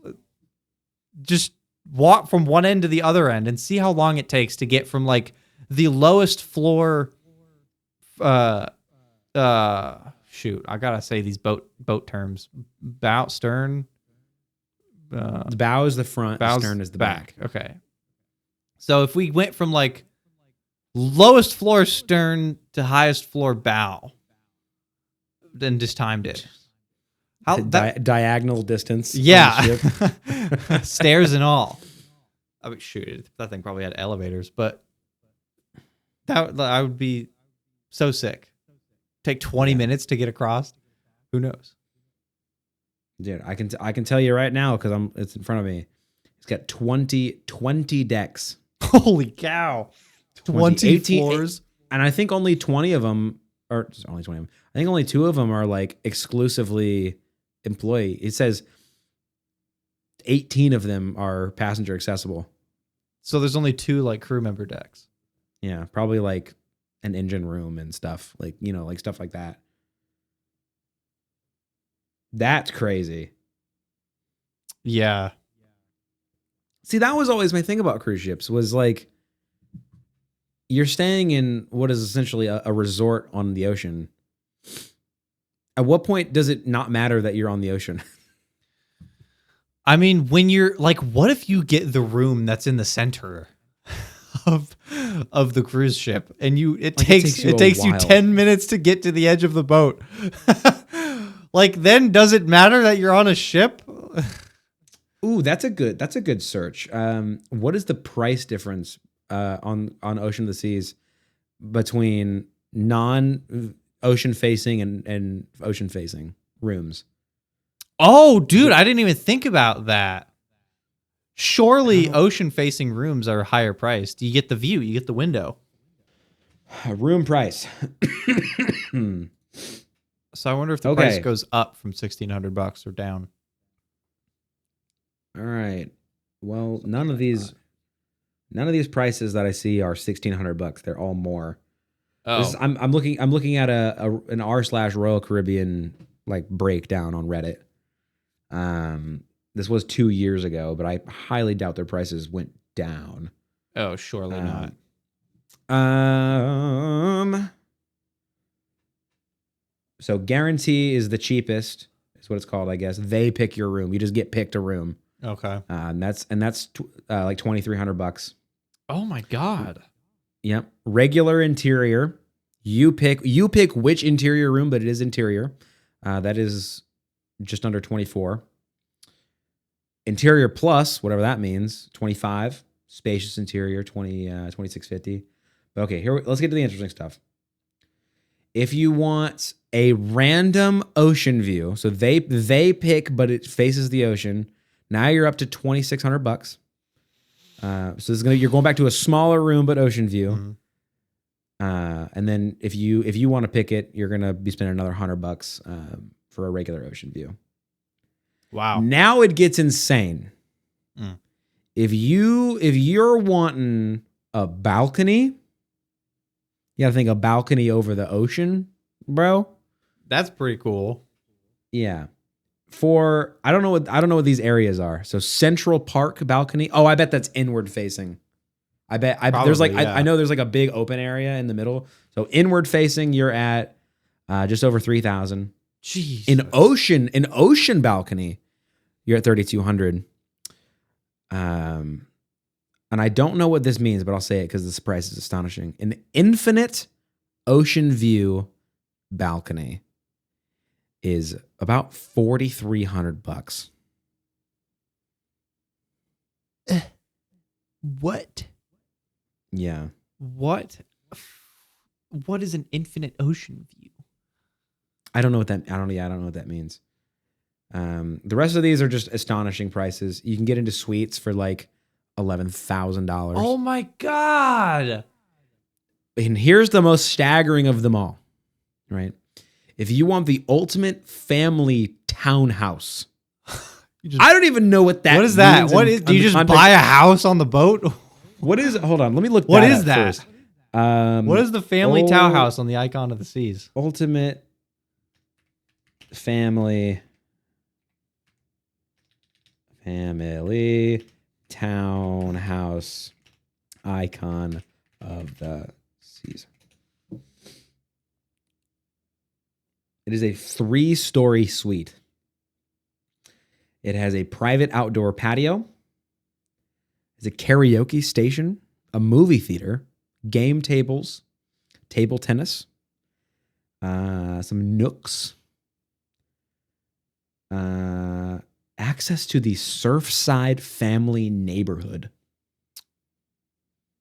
Just walk from one end to the other end and see how long it takes to get from like the lowest floor. Shoot, I gotta say these boat terms. Bow, stern. The bow is the front, the stern is the back. Okay. So if we went from like lowest floor stern to highest floor bow, then just timed it. How diagonal distance? Yeah, stairs and all. I mean, shoot, that thing probably had elevators, but I would be so sick. Take 20 minutes to get across. Who knows? Dude, I can tell you right now because it's in front of me. It's got 20 decks. Holy cow! 20 floors, and I think only 20 of them, or only 20 of them. I think only 2 of them are like exclusively employee. It says 18 of them are passenger accessible. So there's only 2 like crew member decks. Yeah, probably like an engine room and stuff, like, you know, like stuff like that. That's crazy. Yeah. See, that was always my thing about cruise ships was like, you're staying in what is essentially a resort on the ocean. At what point does it not matter that you're on the ocean? I mean, when you're like, what if you get the room that's in the center of the cruise ship, and it takes you 10 minutes to get to the edge of the boat? Like, then does it matter that you're on a ship? Ooh, that's a good search. What is the price difference on Ocean of the Seas between non-ocean facing and ocean facing rooms? Oh, dude, I didn't even think about that. Surely ocean facing rooms are higher priced. You get the view, you get the window. Room price. So I wonder if the price goes up from $1,600 or down. All right. Well, none of these prices that I see are $1,600. They're all more. Oh, I'm looking at an r/Royal Caribbean like breakdown on Reddit. This was 2 years ago, but I highly doubt their prices went down. Oh, surely not. So guarantee is the cheapest, is what it's called, I guess. They pick your room. You just get picked a room. Okay. And that's like $2,300. Oh my God. Yep. Regular interior. You pick which interior room, but it is interior. That is just under 24. Interior plus, whatever that means, 25. Spacious interior, 2650. But okay, let's get to the interesting stuff. If you want a random ocean view, so they pick, but it faces the ocean. Now you're up to $2,600. So you're going back to a smaller room, but ocean view. Mm-hmm. And then if you want to pick it, you're gonna be spending another $100 for a regular ocean view. Wow. Now it gets insane. Mm. If you're wanting a balcony, you gotta think a balcony over the ocean, bro. That's pretty cool. Yeah. I don't know what these areas are. So Central Park balcony. Oh, I bet that's inward facing. Probably, there's like I know there's like a big open area in the middle. So inward facing, you're at just over 3,000. Jeez. An ocean balcony, you're at 3,200. And I don't know what this means, but I'll say it because this price is astonishing. An infinite ocean view balcony is about $4,300. What? Yeah. What is an infinite ocean view? I don't know what that means. The rest of these are just astonishing prices. You can get into suites for like $11,000. Oh my God. And here's the most staggering of them all, right? If you want the ultimate family townhouse, I don't even know what that What is that? Do you just buy a house on the boat? What is, hold on, let me look what is that first. What is the family townhouse on the Icon of the Seas? Ultimate family townhouse Icon of the Seas. It is a 3-story suite. It has a private outdoor patio. It's a karaoke station, a movie theater, game tables, table tennis, some nooks, access to the Surfside family neighborhood.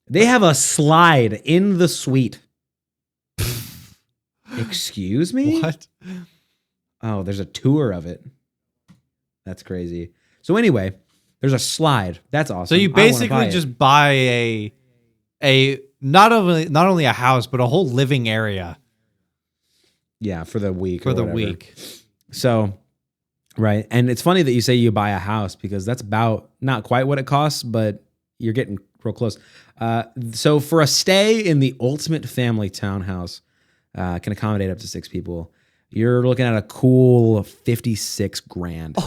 They have a slide in the suite. Excuse me? What? Oh, there's a tour of it. That's crazy. So anyway, there's a slide. That's awesome. So you basically just buy a not only a house, but a whole living area. Yeah, for the week. For the week. So, right. And it's funny that you say you buy a house because that's about not quite what it costs, but you're getting real close. So for a stay in the ultimate family townhouse, can accommodate up to 6 people. You're looking at a cool 56 grand.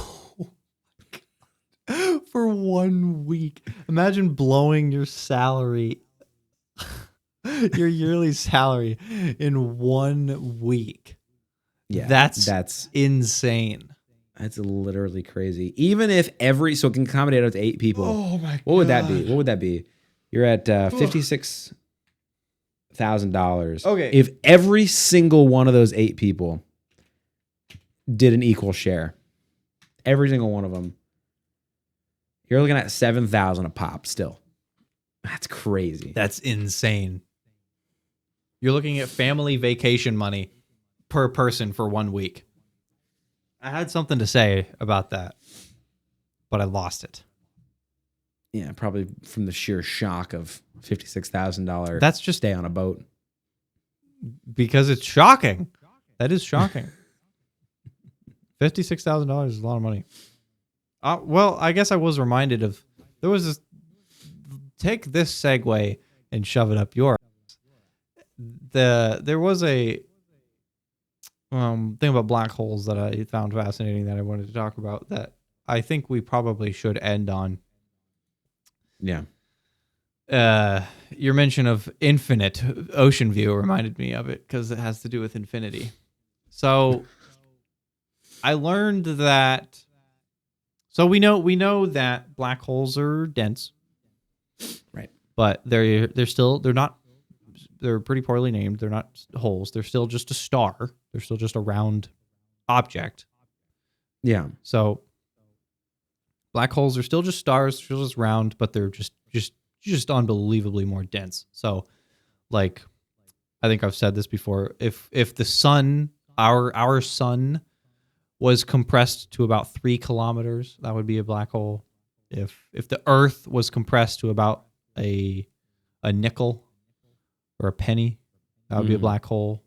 For 1 week. Imagine blowing your salary, your yearly salary in 1 week. Yeah, That's insane. That's literally crazy. Even if so it can accommodate up to 8 people. Oh my god. What would that be? What would that be? You're at $56,000. Okay. If every single one of those 8 people did an equal share, every single one of them, you're looking at $7,000 a pop still. That's crazy. That's insane. You're looking at family vacation money per person for 1 week. I had something to say about that, but I lost it. Yeah, probably from the sheer shock of $56,000. That's just stay on a boat. Because it's shocking. That is shocking. $56,000 is a lot of money. Well, I guess I was reminded of there was this. Take this segue and shove it up your ass. There was a thing about black holes that I found fascinating that I wanted to talk about that I think we probably should end on. Yeah. Your mention of infinite ocean view reminded me of it because it has to do with infinity. So I learned that. So we know that black holes are dense, right? But they're pretty poorly named. They're not holes. They're still just a star. They're still just a round object. Yeah. So black holes are still just stars, still just round, but they're just unbelievably more dense. So, like, I think I've said this before. If the sun, our sun, was compressed to about 3 kilometers, that would be a black hole. If the Earth was compressed to about a nickel or a penny, that would be a black hole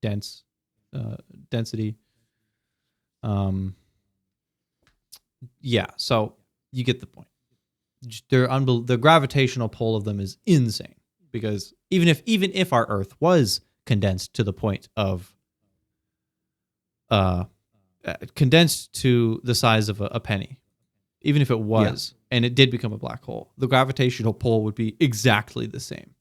density. Yeah, so you get the point. The gravitational pull of them is insane because even if our Earth was condensed to the point of condensed to the size of a penny, even if it was, and it did become a black hole, the gravitational pull would be exactly the same.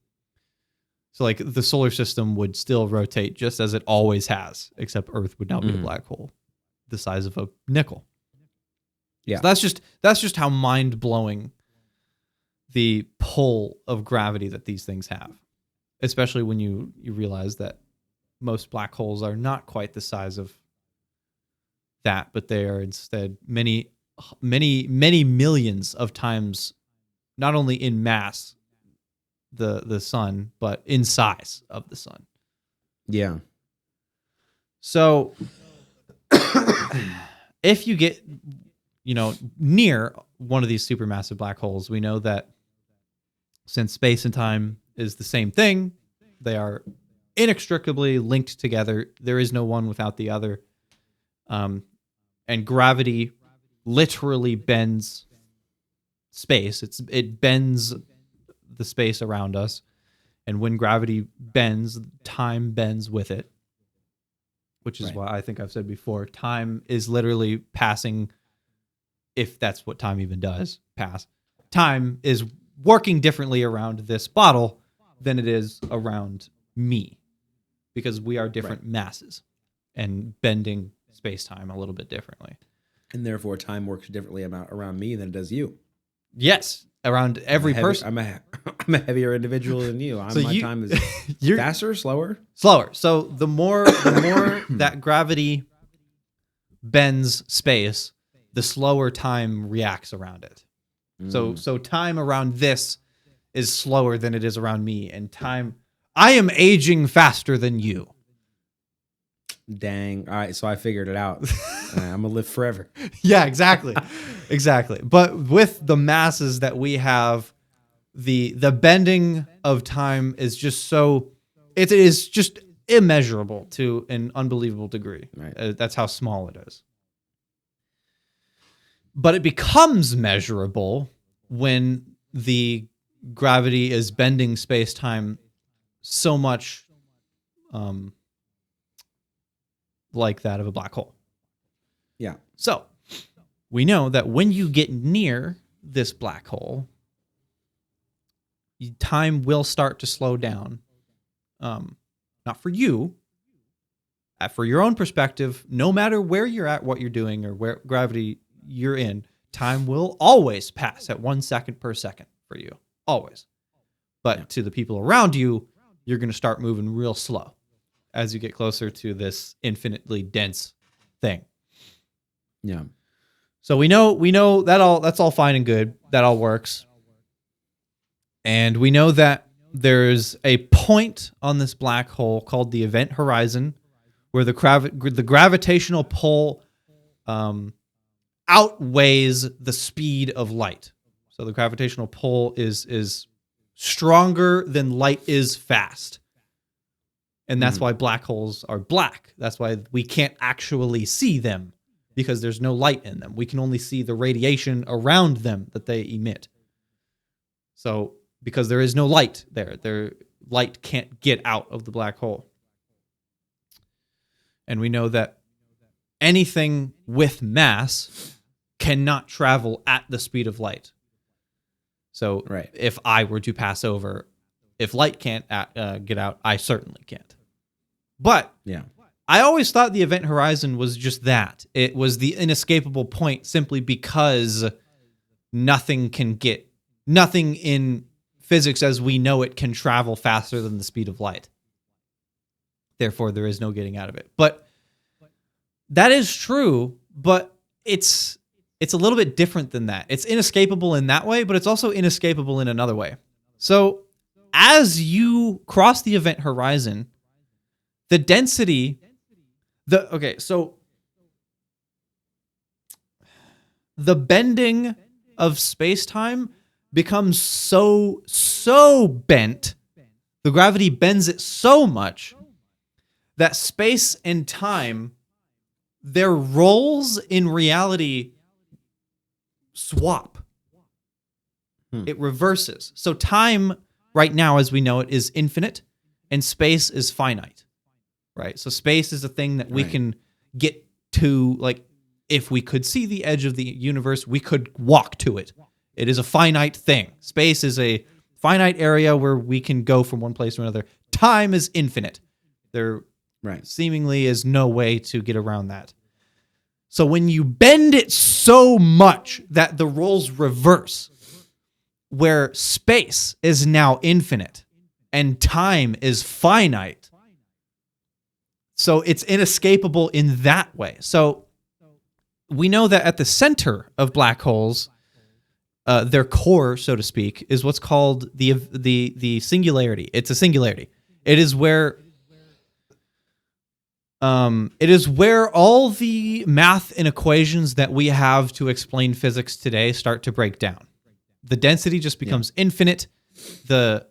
So, like, the solar system would still rotate just as it always has, except Earth would now be a black hole the size of a nickel. Yeah, so that's just how mind-blowing the pull of gravity that these things have, especially when you realize that most black holes are not quite the size of that, but they are instead many millions of times, not only in mass, the sun, but in size of the sun. Yeah. So if you get, near one of these supermassive black holes, we know that since space and time is the same thing, they are inextricably linked together. There is no one without the other. And gravity literally bends space. It bends the space around us. And when gravity bends, time bends with it. Which is why I think I've said before, time is literally passing, if that's what time even does, pass. Time is working differently around this bottle than it is around me. Because we are different masses and bending space-time a little bit differently. And therefore, time works differently around me than it does you. Yes, around every person. I'm a heavier individual than you. My time is faster, slower? Slower. So the more that gravity bends space, the slower time reacts around it. So time around this is slower than it is around me, and time, I am aging faster than you. Dang. All right, so I figured it out. I'm going to live forever. Yeah, exactly. Exactly. But with the masses that we have, the bending of time is just so, it is just immeasurable to an unbelievable degree. Right. That's how small it is. But it becomes measurable when the gravity is bending space-time so much like that of a black hole. Yeah. So we know that when you get near this black hole, time will start to slow down. Not for you, for your own perspective, no matter where you're at, what you're doing, or where gravity you're in, time will always pass at 1 second per second for you. Always. But to the people around you, you're going to start moving real slow as you get closer to this infinitely dense thing. Yeah. So we know that's all fine and good. That all works. And we know that there's a point on this black hole called the event horizon where the gravitational pull outweighs the speed of light. So the gravitational pull is stronger than light is fast. And that's why black holes are black. That's why we can't actually see them, because there's no light in them. We can only see the radiation around them that they emit. So because there is no light there, their light can't get out of the black hole. And we know that anything with mass cannot travel at the speed of light. So if I were to pass over, if light can't get out, I certainly can't. But I always thought the event horizon was just that. It was the inescapable point simply because nothing in physics as we know it can travel faster than the speed of light. Therefore, there is no getting out of it. But that is true, but it's a little bit different than that. It's inescapable in that way, but it's also inescapable in another way. So as you cross the event horizon, the density... so the bending of space-time becomes so bent, the gravity bends it so much that space and time, their roles in reality swap. It reverses. So time right now, as we know it, is infinite, and space is finite. Right? So space is a thing that we can get to, like, if we could see the edge of the universe, we could walk to it. It is a finite thing. Space is a finite area where we can go from one place to another. Time is infinite. There seemingly is no way to get around that. So when you bend it so much that the roles reverse, where space is now infinite and time is finite, so it's inescapable in that way. So we know that at the center of black holes, their core, so to speak, is what's called the singularity. It's a singularity. It is where all the math and equations that we have to explain physics today start to break down. The density just becomes infinite. It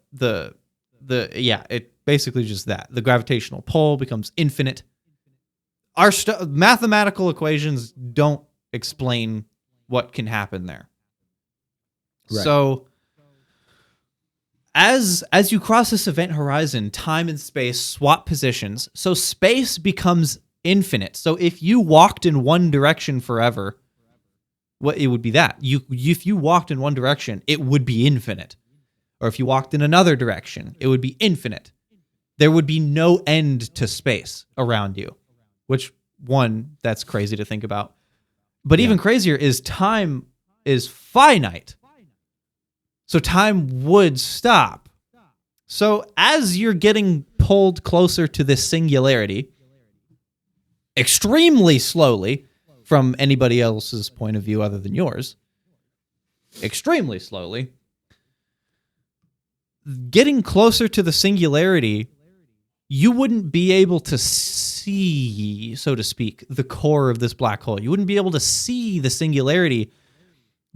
basically just that. The gravitational pull becomes infinite. Our mathematical equations don't explain what can happen there. Right. So as you cross this event horizon, time and space swap positions. So space becomes infinite. So if you walked in one direction forever, it would be that. If you walked in one direction, it would be infinite. Or if you walked in another direction, it would be infinite. There would be no end to space around you, which, that's crazy to think about. But even crazier is time is finite. So time would stop. So as you're getting pulled closer to this singularity, extremely slowly from anybody else's point of view other than yours, extremely slowly, getting closer to the singularity, you wouldn't be able to see, so to speak, the core of this black hole. You wouldn't be able to see the singularity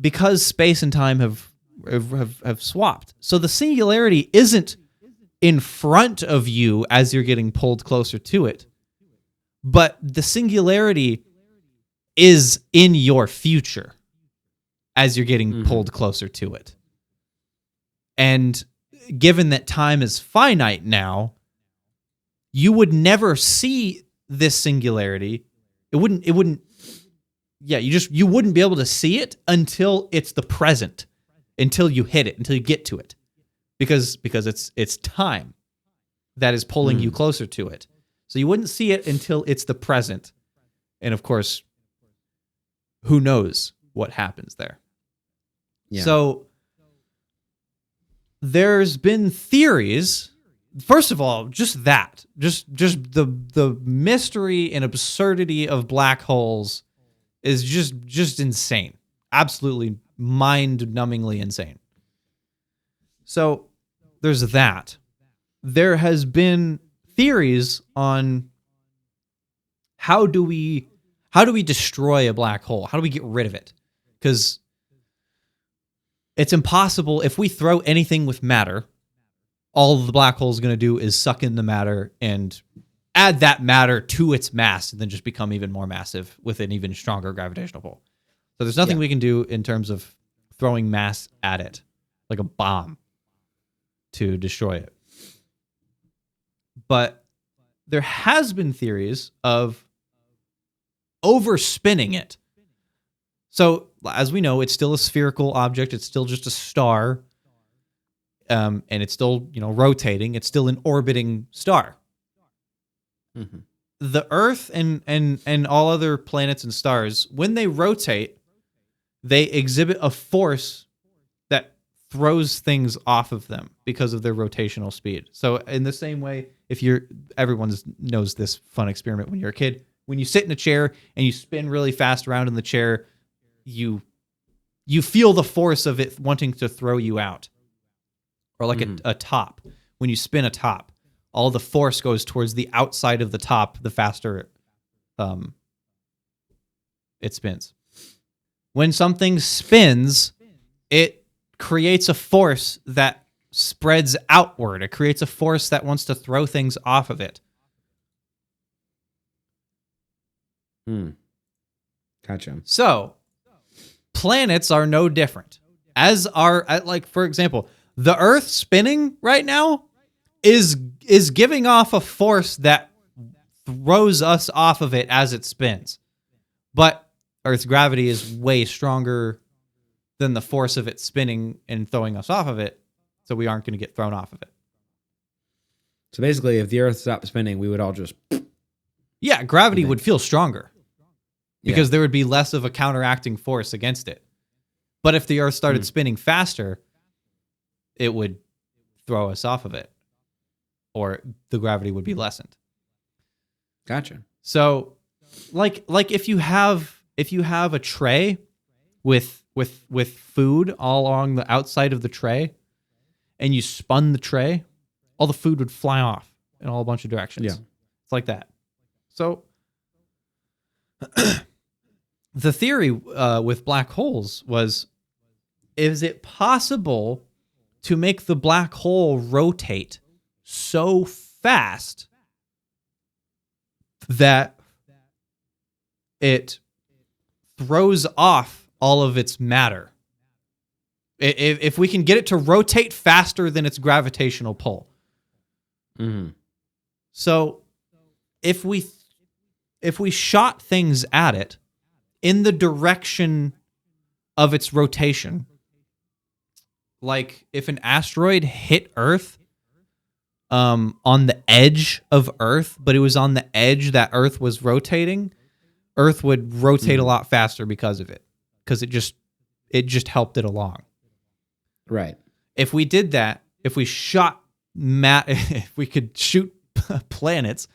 because space and time have swapped. So the singularity isn't in front of you as you're getting pulled closer to it, but the singularity is in your future as you're getting pulled closer to it. And given that time is finite now, you would never see this singularity, it wouldn't you wouldn't be able to see it until it's the present, until you hit it, until you get to it. Because it's time that is pulling you closer to it. So you wouldn't see it until it's the present. And of course, who knows what happens there. Yeah. So there's been theories. First of all, just the mystery and absurdity of black holes is just insane. Absolutely mind-numbingly insane. So there's that. There has been theories on how do we destroy a black hole? How do we get rid of it? Because it's impossible. If we throw anything with matter, all the black hole is going to do is suck in the matter and add that matter to its mass and then just become even more massive with an even stronger gravitational pull. So there's nothing we can do in terms of throwing mass at it, like a bomb, to destroy it. But there has been theories of overspinning it. So as we know, it's still a spherical object. It's still just a star. And it's still, rotating. It's still an orbiting star. Mm-hmm. The Earth and all other planets and stars, when they rotate, they exhibit a force that throws things off of them because of their rotational speed. So in the same way, everyone knows this fun experiment when you're a kid. When you sit in a chair and you spin really fast around in the chair, you feel the force of it wanting to throw you out. Or like a top. When you spin a top, all the force goes towards the outside of the top the faster it spins. When something spins, it creates a force that spreads outward. It creates a force that wants to throw things off of it. Gotcha. So, planets are no different. As are, like, for example, the Earth spinning right now is giving off a force that throws us off of it as it spins. But Earth's gravity is way stronger than the force of it spinning and throwing us off of it, so we aren't going to get thrown off of it. So basically, if the Earth stopped spinning, we would all just... Yeah, gravity would feel stronger because there would be less of a counteracting force against it. But if the Earth started spinning faster, it would throw us off of it, or the gravity would be lessened. Gotcha. So, like if you have a tray with food all along the outside of the tray, and you spun the tray, all the food would fly off in all a bunch of directions. Yeah, it's like that. So, the theory with black holes was: is it possible to make the black hole rotate so fast that it throws off all of its matter? If we can get it to rotate faster than its gravitational pull. Mm-hmm. So if we shot things at it in the direction of its rotation, like if an asteroid hit Earth on the edge of Earth, but it was on the edge that Earth was rotating, Earth would rotate a lot faster because of it, because it just helped it along. Right. If we did that, if we shot if we could shoot planets,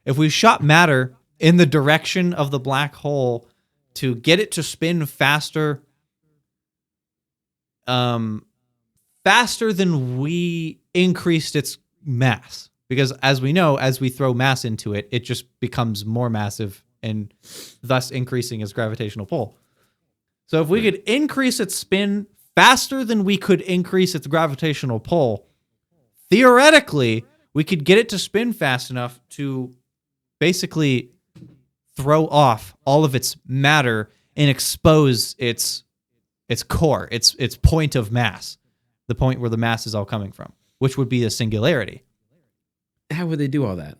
if we shot matter in the direction of the black hole to get it to spin faster, faster than we increased its mass. Because as we know, as we throw mass into it, it just becomes more massive and thus increasing its gravitational pull. So if we could increase its spin faster than we could increase its gravitational pull, theoretically, we could get it to spin fast enough to basically throw off all of its matter and expose its core, its point of mass, the point where the mass is all coming from, which would be a singularity. How would they do all that?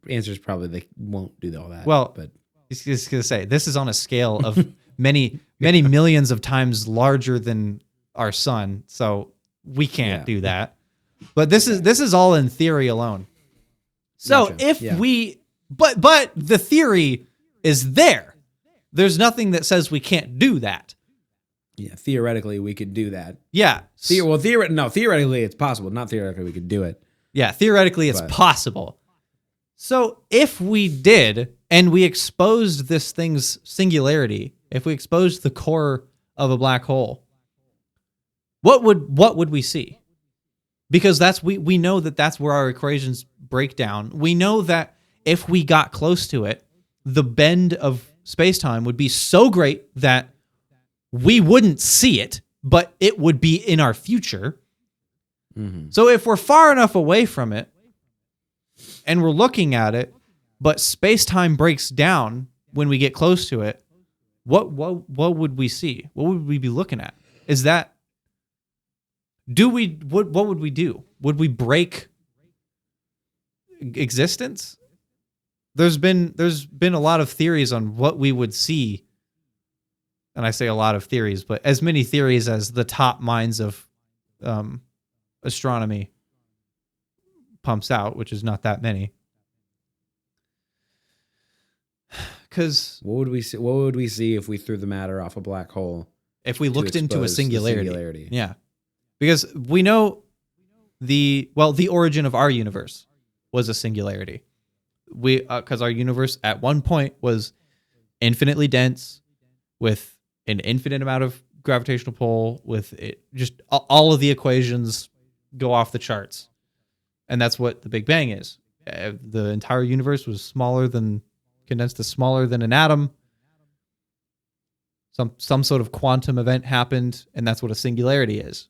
answer is probably they won't do all that. Well, but I was just gonna say this is on a scale of many millions of times larger than our sun, so we can't do that. But this is all in theory alone. So but the theory is there. There's nothing that says we can't do that. Yeah, theoretically we could do that. Yeah. Theoretically it's possible. Not theoretically we could do it. Yeah, theoretically it's possible. So if we did, and we exposed this thing's singularity, if we exposed the core of a black hole, what would we see? Because we know that that's where our equations break down. We know that if we got close to it, the bend of space-time would be so great that we wouldn't see it, but it would be in our future. Mm-hmm. So if we're far enough away from it and we're looking at it, but space-time breaks down when we get close to it, what would we see? What would we be looking at? Is that what would we do? Would we break existence? There's been a lot of theories on what we would see. And I say a lot of theories, but as many theories as the top minds of astronomy pumps out, which is not that many. Because what would we see if we threw the matter off a black hole? If we looked into a singularity. Yeah. Because we know the origin of our universe was a singularity. Because our universe at one point was infinitely dense with an infinite amount of gravitational pull, with it, just all of the equations go off the charts. And that's what the Big Bang is. The entire universe was condensed to smaller than an atom. Some sort of quantum event happened, and that's what a singularity is.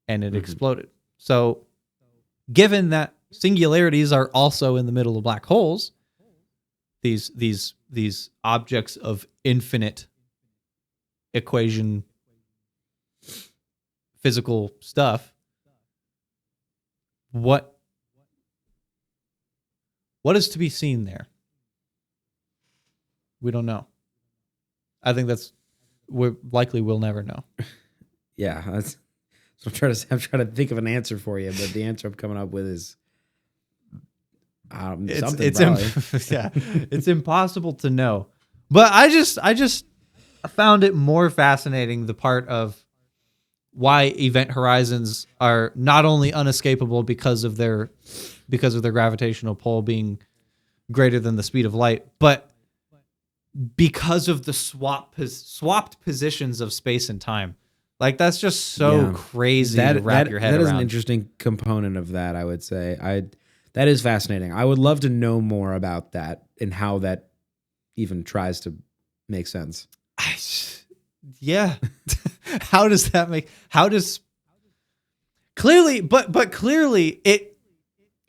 And it exploded. So given that singularities are also in the middle of black holes, these objects of infinite equation physical stuff, what is to be seen there? We don't know. I think we'll never know. Yeah, so I'm trying to think of an answer for you, but the answer I'm coming up with is something. It's impossible to know. But I just found it more fascinating, the part of why event horizons are not only unescapable because of their gravitational pull being greater than the speed of light, but because of the swapped positions of space and time. Like, that's just so crazy to wrap your head around. That is an interesting component of that, I would say. That is fascinating. I would love to know more about that and how that even tries to make sense. Yeah. Clearly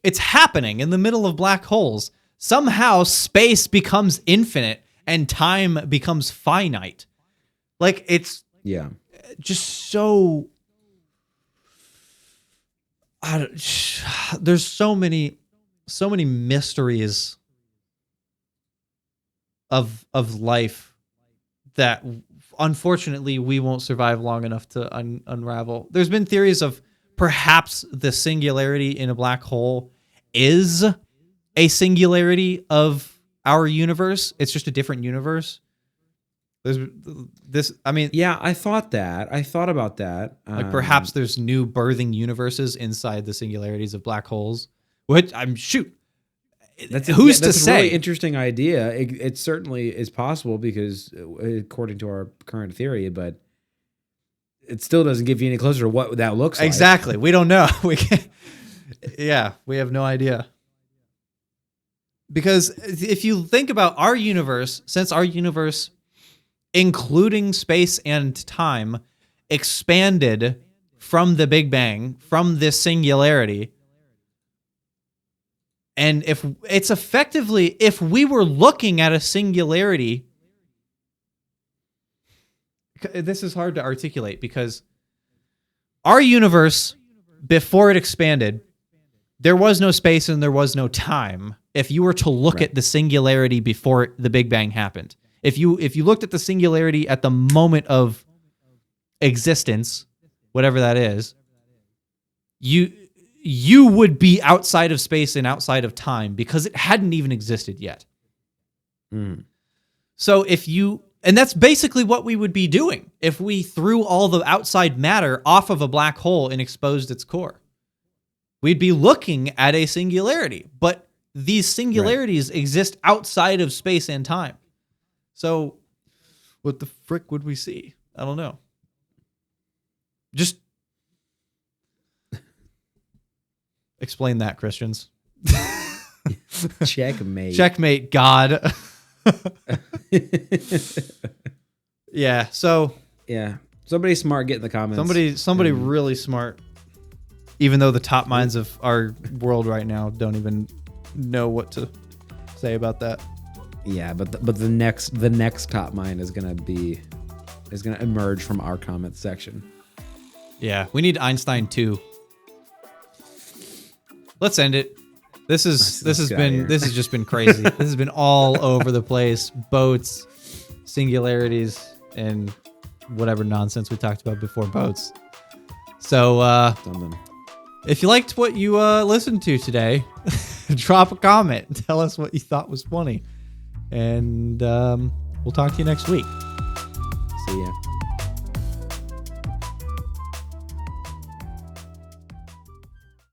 it's happening in the middle of black holes. Somehow space becomes infinite and time becomes finite. Like, it's just so there's so many mysteries of life that unfortunately we won't survive long enough to unravel. There's been theories of perhaps the singularity in a black hole is a singularity of our universe. It's just a different universe. There's this, I mean... Yeah, I thought about that. Like, perhaps there's new birthing universes inside the singularities of black holes. Which, who's to say? A really interesting idea. It certainly is possible because, according to our current theory, but it still doesn't give you any closer to what that looks like. Exactly. We don't know. We can't... Yeah, we have no idea. Because if you think about our universe, since our universe, including space and time, expanded from the Big Bang, from this singularity, and if we were looking at a singularity, this is hard to articulate because our universe, before it expanded, there was no space and there was no time. if you were to look at the singularity before the Big Bang happened. If you looked at the singularity at the moment of existence, whatever that is, you would be outside of space and outside of time because it hadn't even existed yet. So and that's basically what we would be doing if we threw all the outside matter off of a black hole and exposed its core. We'd be looking at a singularity, but these singularities exist outside of space and time. So what the frick would we see? I don't know. Just explain that, Christians. Checkmate. Checkmate, God. Yeah, so... Yeah. Somebody smart, get in the comments. Somebody really smart. Even though the top minds of our world right now don't even know what to say about that. Yeah, but the next top mind is gonna emerge from our comments section. Yeah, we need Einstein too. Let's end it. This has just been crazy. This has been all over the place. Boats, singularities, and whatever nonsense we talked about before boats. So if you liked what you listened to today, drop a comment and tell us what you thought was funny. And we'll talk to you next week. See ya.